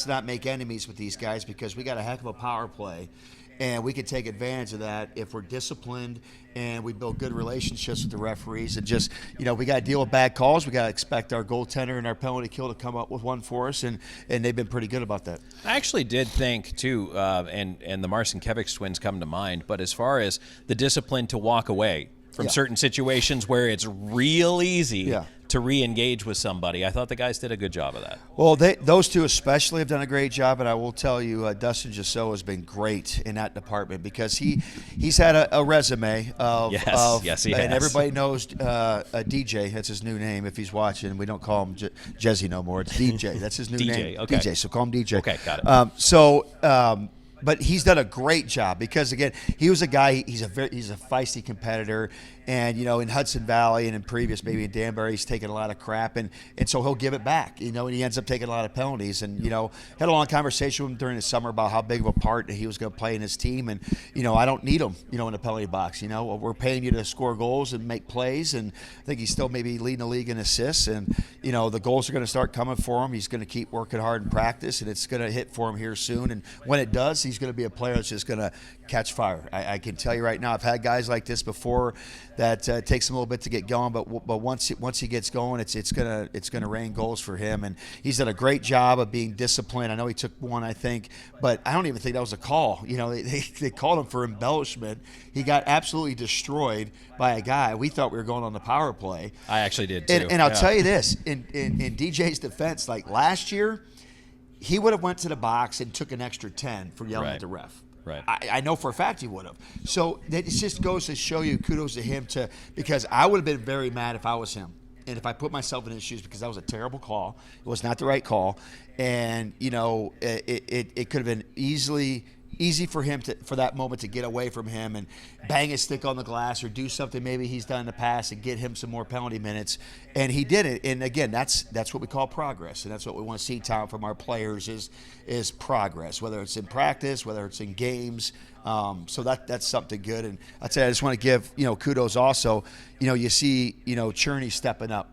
not make enemies with these guys because we got a heck of a power play. And we can take advantage of that if we're disciplined and we build good relationships with the referees. And just, we got to deal with bad calls. We got to expect our goaltender and our penalty kill to come up with one for us, and they've been pretty good about that. I actually did think, too, and the Marcinkiewicz twins come to mind, but as far as the discipline to walk away from certain situations where it's real easy to re-engage with somebody, I thought the guys did a good job of that. Well, those two especially have done a great job, and I will tell you, Dustin Gisso has been great in that department because he's had a resume of yes, he has. And everybody knows DJ. That's his new name. If he's watching, we don't call him Jesse no more. It's DJ. That's his new name. Okay. DJ. So call him DJ. Okay, got it. But he's done a great job because, again, he was a guy. He's a feisty competitor, and in Hudson Valley and in previous, maybe in Danbury, he's taken a lot of crap, and so he'll give it back. And he ends up taking a lot of penalties. And had a long conversation with him during the summer about how big of a part that he was going to play in his team. And I don't need him, in the penalty box. We're paying you to score goals and make plays, and I think he's still maybe leading the league in assists. And the goals are going to start coming for him. He's going to keep working hard in practice, and it's going to hit for him here soon. And when it does, he's going to be a player that's just going to catch fire. I can tell you right now, I've had guys like this before that takes him a little bit to get going, but once he gets going, it's gonna rain goals for him, and he's done a great job of being disciplined. I know he took one, I think, but I don't even think that was a call. They called him for embellishment. He got absolutely destroyed by a guy. We thought we were going on the power play. I actually did too. And I'll tell you this, in DJ's defense, like last year, he would have went to the box and took an extra 10 for yelling at the ref. Right. I know for a fact he would have. So it just goes to show you, kudos to him, because I would have been very mad if I was him. And if I put myself in his shoes, because that was a terrible call. It was not the right call. And, it could have been easy for him for that moment to get away from him and bang his stick on the glass or do something maybe he's done in the past and get him some more penalty minutes. And he did it. And again, that's what we call progress, and that's what we want to see, Tom, from our players is progress, whether it's in practice, whether it's in games. So that's something good. And I'd say I just want to give kudos also. You see Cherney stepping up.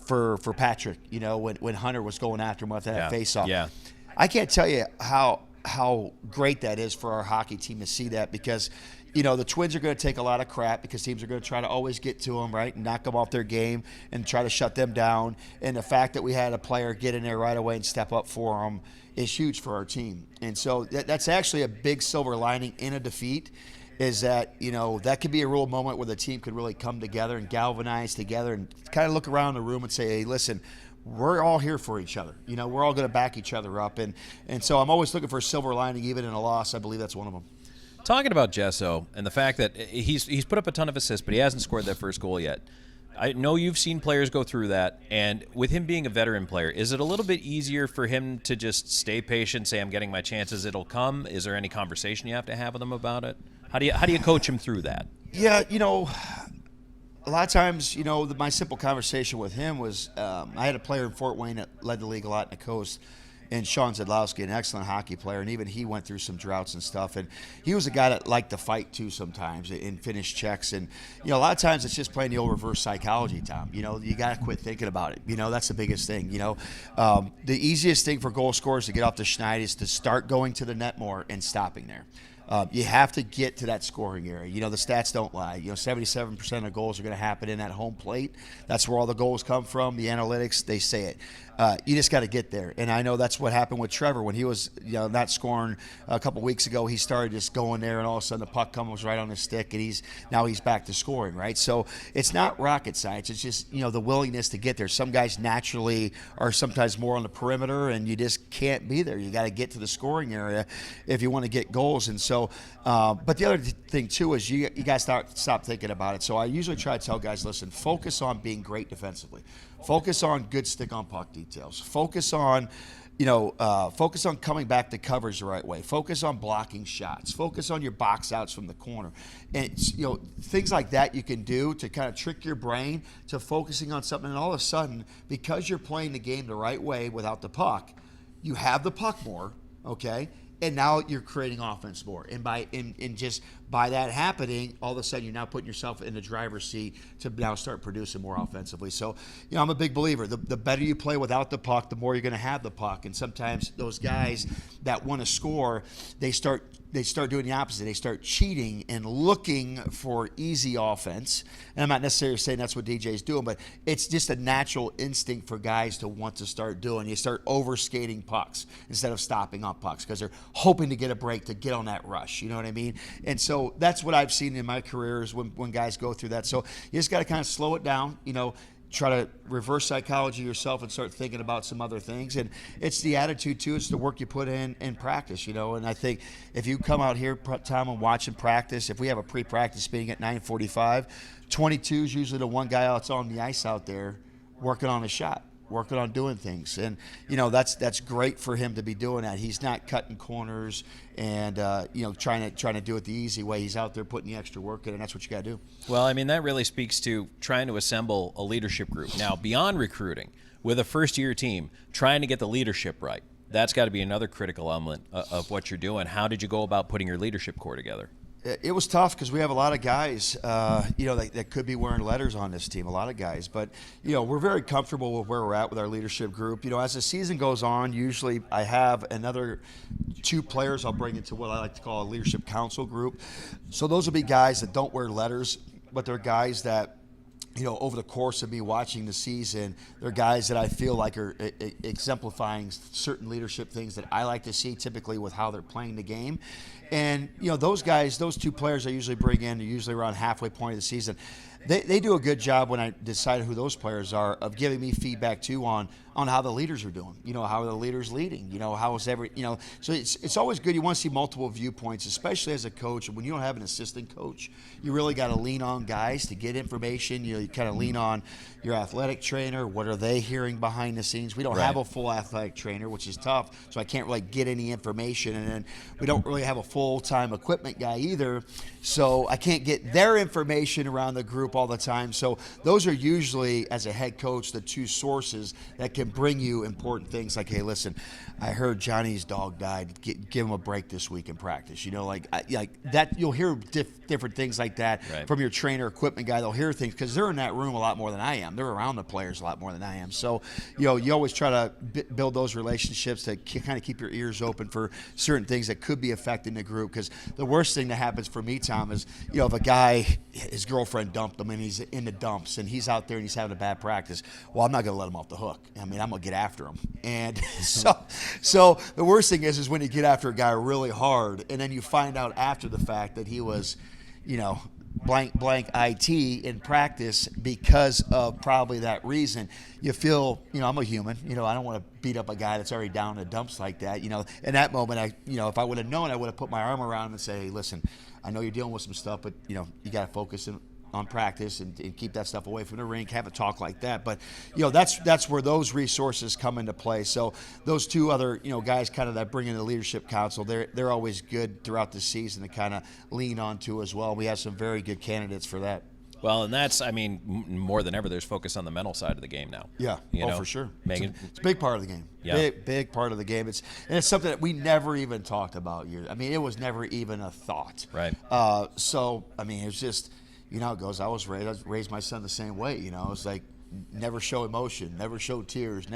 For Patrick. When Hunter was going after him with that face-off. Yeah. I can't tell you how great that is for our hockey team to see that, because the Twins are going to take a lot of crap because teams are going to try to always get to them, right, and knock them off their game and try to shut them down. And the fact that we had a player get in there right away and step up for them is huge for our team. And so that's actually a big silver lining in a defeat, is that that could be a real moment where the team could really come together and galvanize together and kind of look around the room and say, hey, listen, we're all here for each other. We're all going to back each other up. And so I'm always looking for a silver lining, even in a loss. I believe that's one of them. Talking about Gesso and the fact that he's put up a ton of assists, but he hasn't scored that first goal yet. I know you've seen players go through that, and with him being a veteran player, is it a little bit easier for him to just stay patient, say, I'm getting my chances, it'll come? Is there any conversation you have to have with him about it? How do you coach him through that? Yeah, a lot of times, my simple conversation with him was, I had a player in Fort Wayne that led the league a lot in the coast, and Sean Zedlowski, an excellent hockey player, and even he went through some droughts and stuff. And he was a guy that liked to fight too sometimes and finish checks. And a lot of times it's just playing the old reverse psychology, Tom. You got to quit thinking about it. That's the biggest thing. The easiest thing for goal scorers to get off the schneid is to start going to the net more and stopping there. You have to get to that scoring area. The stats don't lie. 77% of goals are going to happen in that home plate. That's where all the goals come from. The analytics, they say it. You just got to get there. And I know that's what happened with Trevor when he was not scoring a couple weeks ago. He started just going there, and all of a sudden the puck comes right on his stick, and he's back to scoring, right? So it's not rocket science. It's just the willingness to get there. Some guys naturally are sometimes more on the perimeter, and you just can't be there. You got to get to the scoring area if you want to get goals. And so, but the other thing too is you got to stop thinking about it. So I usually try to tell guys, listen, focus on being great defensively. Focus on good stick on puck details. Focus on, focus on coming back to coverage the right way. Focus on blocking shots. Focus on your box outs from the corner. And things like that you can do to kind of trick your brain to focusing on something. And all of a sudden, because you're playing the game the right way without the puck, you have the puck more, okay? And now you're creating offense more. And just by that happening, all of a sudden you're now putting yourself in the driver's seat to now start producing more offensively. So, I'm a big believer. The better you play without the puck, the more you're going to have the puck. And sometimes those guys that want to score, they start doing the opposite. They start cheating and looking for easy offense. And I'm not necessarily saying that's what DJ's doing, but it's just a natural instinct for guys to want to start doing. You start overskating pucks instead of stopping on pucks because they're hoping to get a break to get on that rush. You know what I mean? And so that's what I've seen in my career is when guys go through that. So you just got to kind of slow it down, try to reverse psychology yourself and start thinking about some other things. And it's the attitude too. It's the work you put in practice, and I think if you come out here, Tom, and watch and practice, if we have a pre-practice meeting at 9:45, 22 is usually the one guy that's on the ice out there working on a shot, working on doing things. And, that's great for him to be doing that. He's not cutting corners and, trying to do it the easy way. He's out there putting the extra work in, and that's what you got to do. Well, I mean, that really speaks to trying to assemble a leadership group. Now, beyond recruiting, with a first-year team, trying to get the leadership right, that's got to be another critical element of what you're doing. How did you go about putting your leadership core together? It was tough because we have a lot of guys, that could be wearing letters on this team, a lot of guys. But, we're very comfortable with where we're at with our leadership group. As the season goes on, usually I have another 2 players I'll bring into what I like to call a leadership council group. So those will be guys that don't wear letters, but they're guys that, over the course of me watching the season, they're guys that I feel like are exemplifying certain leadership things that I like to see typically with how they're playing the game. And, those guys, those 2 players I usually bring in, usually around halfway point of the season, they do a good job when I decide who those players are of giving me feedback too on how the leaders are doing, how are the leaders leading, how is so it's always good. You want to see multiple viewpoints, especially as a coach. When you don't have an assistant coach, you really got to lean on guys to get information. You kind of lean on your athletic trainer. What are they hearing behind the scenes? We don't have a full athletic trainer, which is tough, so I can't really get any information. And then we don't really have a full-time equipment guy either, so I can't get their information around the group all the time. So those are usually, as a head coach, the 2 sources that can bring you important things like, hey, listen, I heard Johnny's dog died. Give him a break this week in practice. Like that, you'll hear different things like that from your trainer, equipment guy. They'll hear things because they're in that room a lot more than I am. They're around the players a lot more than I am. So, you always try to build those relationships to kind of keep your ears open for certain things that could be affecting the group. Because the worst thing that happens for me, Tom, is, if a guy, his girlfriend dumped him and he's in the dumps and he's out there and he's having a bad practice, well, I'm not going to let him off the hook. I mean, I'm going to get after him. And so the worst thing is when you get after a guy really hard and then you find out after the fact that he was, blank IT in practice because of probably that reason. You feel, I'm a human, I don't want to beat up a guy that's already down in the dumps like that. In that moment, if I would have known, I would have put my arm around him and say, hey, listen, I know you're dealing with some stuff, but, you got to focus on practice and keep that stuff away from the rink, have a talk like that. But, that's where those resources come into play. So those 2 other, guys kind of that bring in the leadership council, they're always good throughout the season to kind of lean on to as well. We have some very good candidates for that. Well, and that's, more than ever, there's focus on the mental side of the game now. Yeah, for sure. It's a big part of the game. Yeah. Big part of the game. It's something that we never even talked about. It was never even a thought. Right. So, it's just, how it goes. I was raised my son the same way. It's like, never show emotion, never show tears,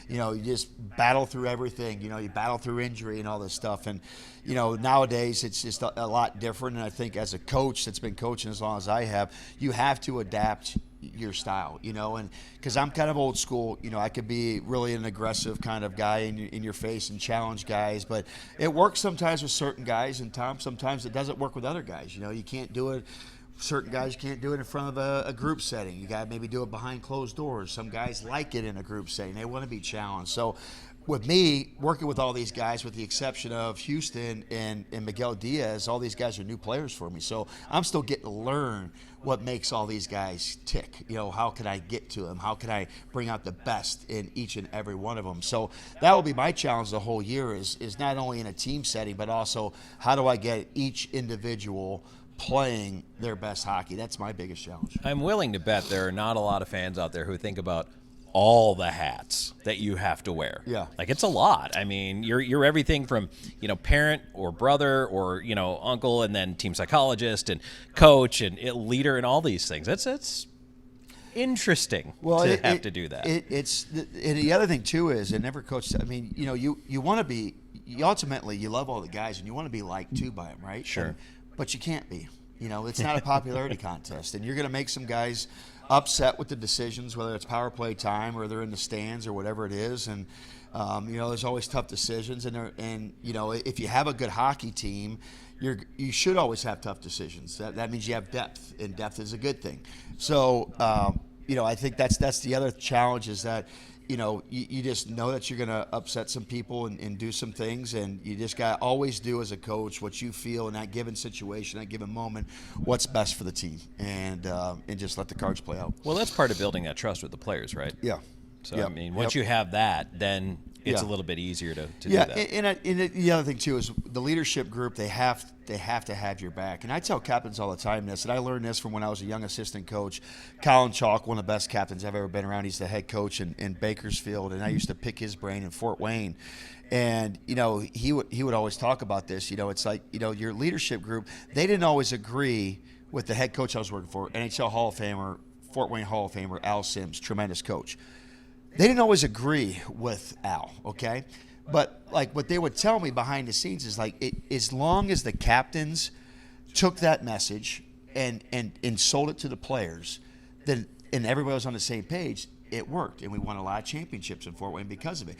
you just battle through everything. You battle through injury and all this stuff. And, nowadays it's just a lot different. And I think as a coach that's been coaching as long as I have, you have to adapt your style, and because I'm kind of old school, I could be really an aggressive kind of guy in your face and challenge guys, but it works sometimes with certain guys, and sometimes it doesn't work with other guys. You can't do it. Certain guys can't do it in front of a group setting. You got to maybe do it behind closed doors. Some guys like it in a group setting. They want to be challenged. So with me, working with all these guys, with the exception of Houston and Miguel Diaz, all these guys are new players for me. So I'm still getting to learn what makes all these guys tick. How can I get to them? How can I bring out the best in each and every one of them? So that will be my challenge the whole year is not only in a team setting, but also how do I get each individual playing their best hockey. That's my biggest challenge. I'm willing to bet there are not a lot of fans out there who think about all the hats that you have to wear. Yeah. Like, it's a lot. I mean, you're everything from, parent or brother or, uncle, and then team psychologist and coach and leader and all these things. That's interesting to have to do that. And the other thing too is, and every coach, I mean, you want to be, ultimately you love all the guys and you want to be liked too by them, right? Sure. But you can't be. It's not a popularity contest, and you're going to make some guys upset with the decisions, whether it's power play time or they're in the stands or whatever it is. And there's always tough decisions, and if you have a good hockey team, you should always have tough decisions. That means you have depth, and depth is a good thing. So I think that's the other challenge is that. You just know that you're going to upset some people and do some things, and you just got to always do as a coach what you feel in that given situation, that given moment, what's best for the team, and just let the cards play out. Well, that's part of building that trust with the players, right? Yeah. So, yep. I mean, once you have that, then it's a little bit easier to do that. And the other thing, too, is the leadership group, they have to have your back. And I tell captains all the time this, and I learned this from when I was a young assistant coach. Colin Chalk, one of the best captains I've ever been around. He's the head coach in Bakersfield, and I used to pick his brain in Fort Wayne. And, he would always talk about this. It's like, your leadership group, they didn't always agree with the head coach I was working for, NHL Hall of Famer, Fort Wayne Hall of Famer, Al Sims, tremendous coach. They didn't always agree with Al, okay? But, like, what they would tell me behind the scenes is, like, as long as the captains took that message and sold it to the players, then and everybody was on the same page, it worked. And we won a lot of championships in Fort Wayne because of it.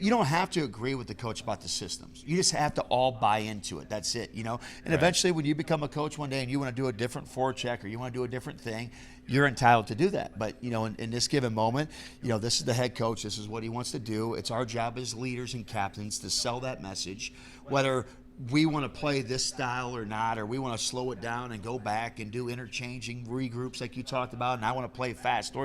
You don't have to agree with the coach about the systems. You just have to all buy into it. That's it, And eventually when you become a coach one day and you want to do a different forecheck or you want to do a different thing, you're entitled to do that. But, in this given moment, this is the head coach. This is what he wants to do. It's our job as leaders and captains to sell that message, whether we want to play this style or not, or we want to slow it down and go back and do interchanging regroups like you talked about, and I want to play fast.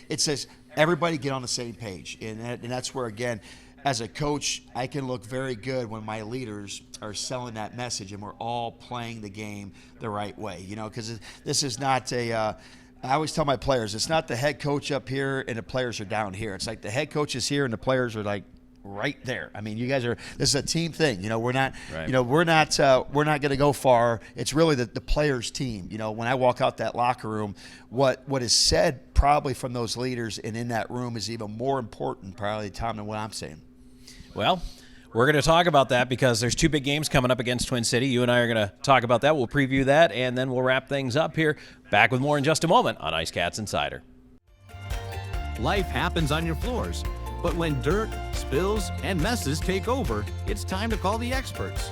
It says everybody get on the same page. And that's where, again, as a coach, I can look very good when my leaders are selling that message and we're all playing the game the right way, because this is not I always tell my players, it's not the head coach up here and the players are down here. It's like the head coach is here and the players are like right there. I mean, you guys this is a team thing. We're not, right. We're not going to go far. It's really the players' team. When I walk out that locker room, what is said probably from those leaders and in that room is even more important probably, Tom, than what I'm saying. Well, we're going to talk about that because there's two big games coming up against Twin City. You and I are going to talk about that. We'll preview that, and then we'll wrap things up here. Back with more in just a moment on IceCats Insider. Life happens on your floors, but when dirt, spills, and messes take over, it's time to call the experts.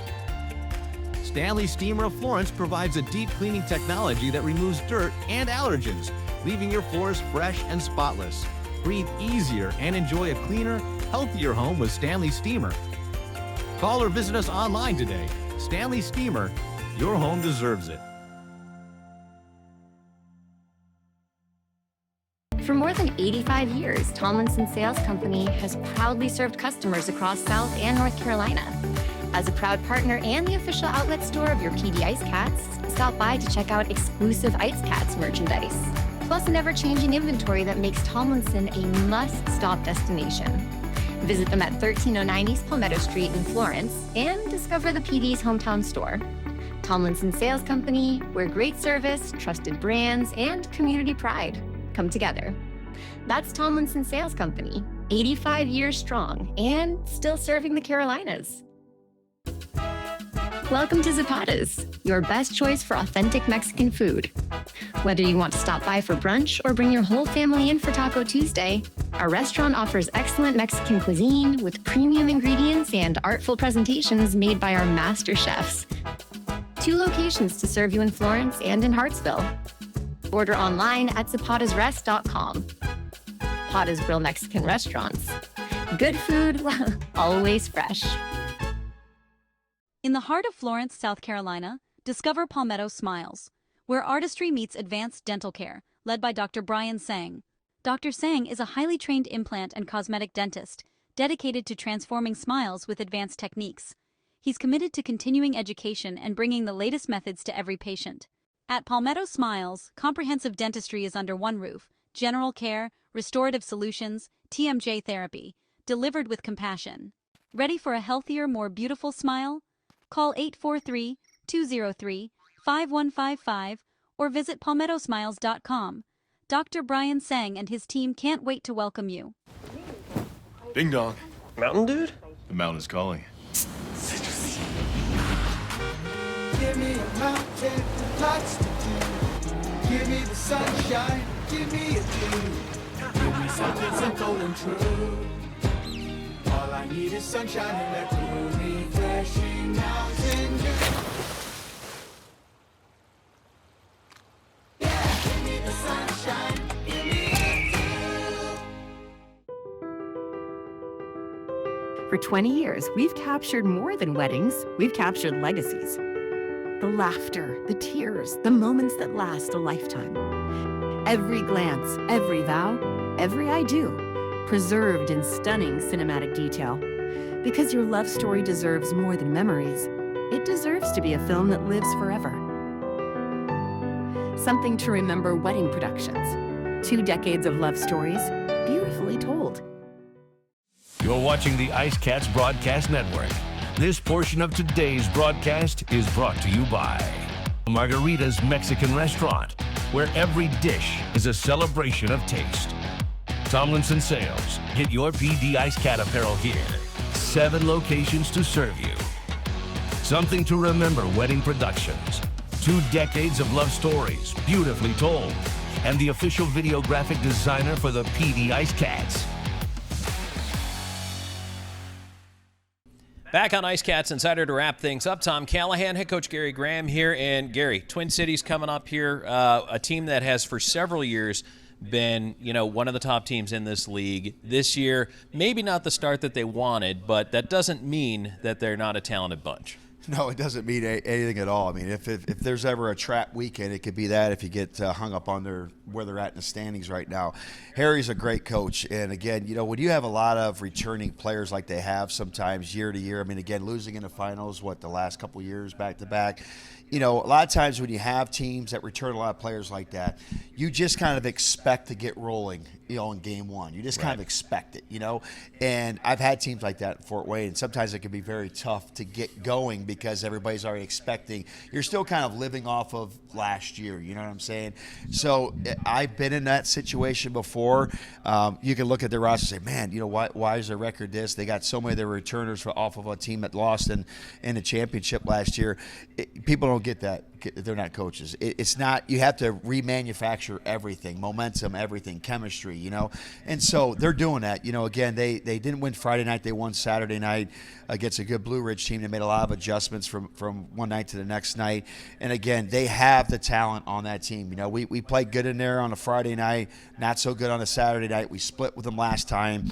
Stanley Steamer of Florence provides a deep cleaning technology that removes dirt and allergens, leaving your floors fresh and spotless. Breathe easier and enjoy a cleaner, healthier home with Stanley Steamer. Call or visit us online today. Stanley Steamer, your home deserves it. For more than 85 years, Tomlinson Sales Company has proudly served customers across South and North Carolina. As a proud partner and the official outlet store of your PD IceCats, stop by to check out exclusive IceCats merchandise, plus an ever-changing inventory that makes Tomlinson a must-stop destination. Visit them at 1309 East Palmetto Street in Florence and discover the PD's hometown store. Tomlinson Sales Company, where great service, trusted brands, and community pride come together. That's Tomlinson Sales Company, 85 years strong and still serving the Carolinas. Welcome to Zapata's, your best choice for authentic Mexican food. Whether you want to stop by for brunch or bring your whole family in for Taco Tuesday, our restaurant offers excellent Mexican cuisine with premium ingredients and artful presentations made by our master chefs. 2 locations to serve you in Florence and in Hartsville. Order online at zapatasrest.com. Pata's Grill Mexican Restaurants. Good food, always fresh. In the heart of Florence, South Carolina, discover Palmetto Smiles, where artistry meets advanced dental care, led by Dr. Brian Sang. Dr. Sang is a highly trained implant and cosmetic dentist dedicated to transforming smiles with advanced techniques. He's committed to continuing education and bringing the latest methods to every patient. At Palmetto Smiles, comprehensive dentistry is under one roof: general care, restorative solutions, TMJ therapy, delivered with compassion. Ready for a healthier, more beautiful smile? Call 843-203-5155 or visit palmettosmiles.com. Dr. Brian Sang and his team can't wait to welcome you. Ding dong. Mountain Dude? The mountain is calling. Give me a mountain, lots to do. Give me the sunshine, give me a dew. Give me something simple and true. All I need is sunshine and that cool, refreshing mountain dew. Yeah, give me the sunshine, give me For 20 years, we've captured more than weddings, we've captured legacies. The laughter, the tears, the moments that last a lifetime. Every glance, every vow, every I do, preserved in stunning cinematic detail. Because your love story deserves more than memories, it deserves to be a film that lives forever. Something to remember wedding productions. 2 decades of love stories, beautifully told. You're watching the IceCats Broadcast Network. This portion of today's broadcast is brought to you by Margarita's Mexican Restaurant, where every dish is a celebration of taste. Tomlinson Sales. Get your Dee IceCat apparel here. 7 locations to serve you. Something to Remember Wedding Productions. 2 decades of love stories, beautifully told. And the official video graphic designer for the Dee IceCats. Back on IceCats Insider to wrap things up. Tom Callahan, head coach Gary Graham here. And Gary, Twin Cities coming up here, a team that has for several years been, one of the top teams in this league. This year, maybe not the start that they wanted, but that doesn't mean that they're not a talented bunch. No, it doesn't mean anything at all. I mean, if there's ever a trap weekend, it could be that if you get hung up on where they're at in the standings right now. Harry's a great coach. And, again, when you have a lot of returning players like they have sometimes year to year, I mean, again, losing in the finals, the last couple years back-to-back, a lot of times when you have teams that return a lot of players like that, you just kind of expect to get rolling, in game one. You just kind of expect it, And I've had teams like that in Fort Wayne, and sometimes it can be very tough to get going because everybody's already expecting. You're still kind of living off of last year, you know what I'm saying? So I've been in that situation before. You can look at their roster and say, man, why is their record this? They got so many of their returners off of a team that lost in the championship last year. People don't get that. They're not coaches. It's not. You have to remanufacture everything, momentum, everything, chemistry, And so they're doing that. Again, they didn't win Friday night. They won Saturday night against a good Blue Ridge team. They made a lot of adjustments from one night to the next night. And again, they have the talent on that team. We played good in there on a Friday night, not so good on a Saturday night. We split with them last time.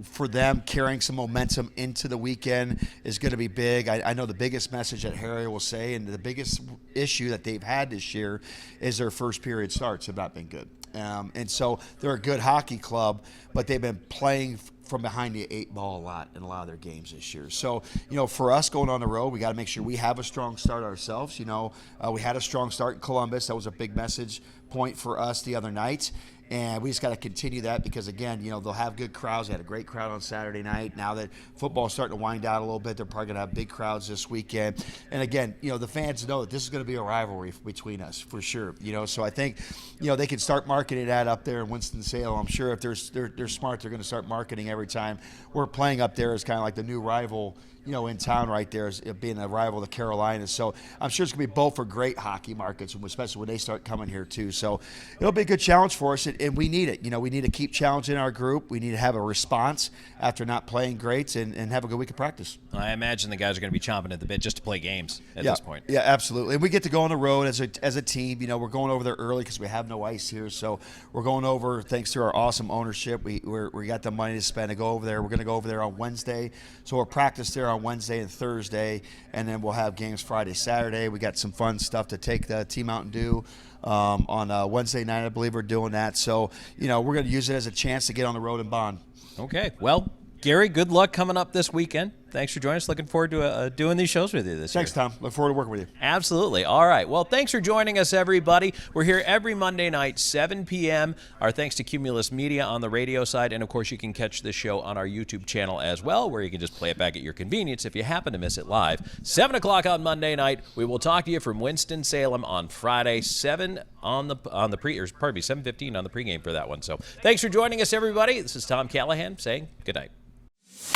For them, carrying some momentum into the weekend is going to be big. I know the biggest message that Harry will say, and the biggest issue that they've had this year is their first period starts have not been good. And so they're a good hockey club, but they've been playing from behind the 8 ball a lot in a lot of their games this year. So, for us going on the road, we got to make sure we have a strong start ourselves. We had a strong start in Columbus. That was a big message point for us the other night. And we just got to continue that because, again, they'll have good crowds. They had a great crowd on Saturday night. Now that football's starting to wind down a little bit, they're probably going to have big crowds this weekend. And, again, the fans know that this is going to be a rivalry between us for sure. So I think, they can start marketing that up there in Winston-Salem. I'm sure if they're smart, they're going to start marketing every time we're playing up there as kind of like the new rival, in town right there, as being a rival to the Carolinas. So I'm sure it's going to be both for great hockey markets, especially when they start coming here too. So it'll be a good challenge for us, and we need it. We need to keep challenging our group. We need to have a response after not playing great and have a good week of practice. I imagine the guys are going to be chomping at the bit just to play games at this point. Yeah, absolutely. And we get to go on the road as a team. We're going over there early because we have no ice here. So we're going over, thanks to our awesome ownership. We got the money to spend to go over there. We're going to go over there on Wednesday. So we'll practice there on Wednesday and Thursday, and then we'll have games Friday, Saturday. We got some fun stuff to take the team out and do on Wednesday night. I believe we're doing that. So, we're going to use it as a chance to get on the road and bond. Okay. Well, Gary, good luck coming up this weekend. Thanks for joining us. Looking forward to doing these shows with you this year. Thanks, Tom. Look forward to working with you. Absolutely. All right. Well, thanks for joining us, everybody. We're here every Monday night, 7 p.m. Our thanks to Cumulus Media on the radio side. And, of course, you can catch this show on our YouTube channel as well, where you can just play it back at your convenience if you happen to miss it live. 7 o'clock on Monday night. We will talk to you from Winston-Salem on Friday, 7 on the 7:15 on the pregame for that one. So thanks for joining us, everybody. This is Tom Callahan saying good night.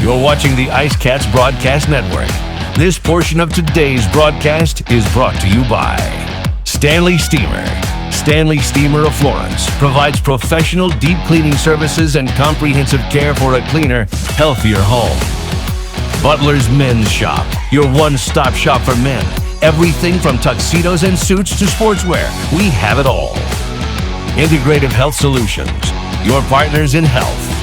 You're watching the IceCats Broadcast Network. This portion of today's broadcast is brought to you by Stanley Steamer. Stanley Steamer of Florence provides professional deep cleaning services and comprehensive care for a cleaner, healthier home. Butler's Men's Shop, your one-stop shop for men. Everything from tuxedos and suits to sportswear. We have it all. Integrative Health Solutions, your partners in health.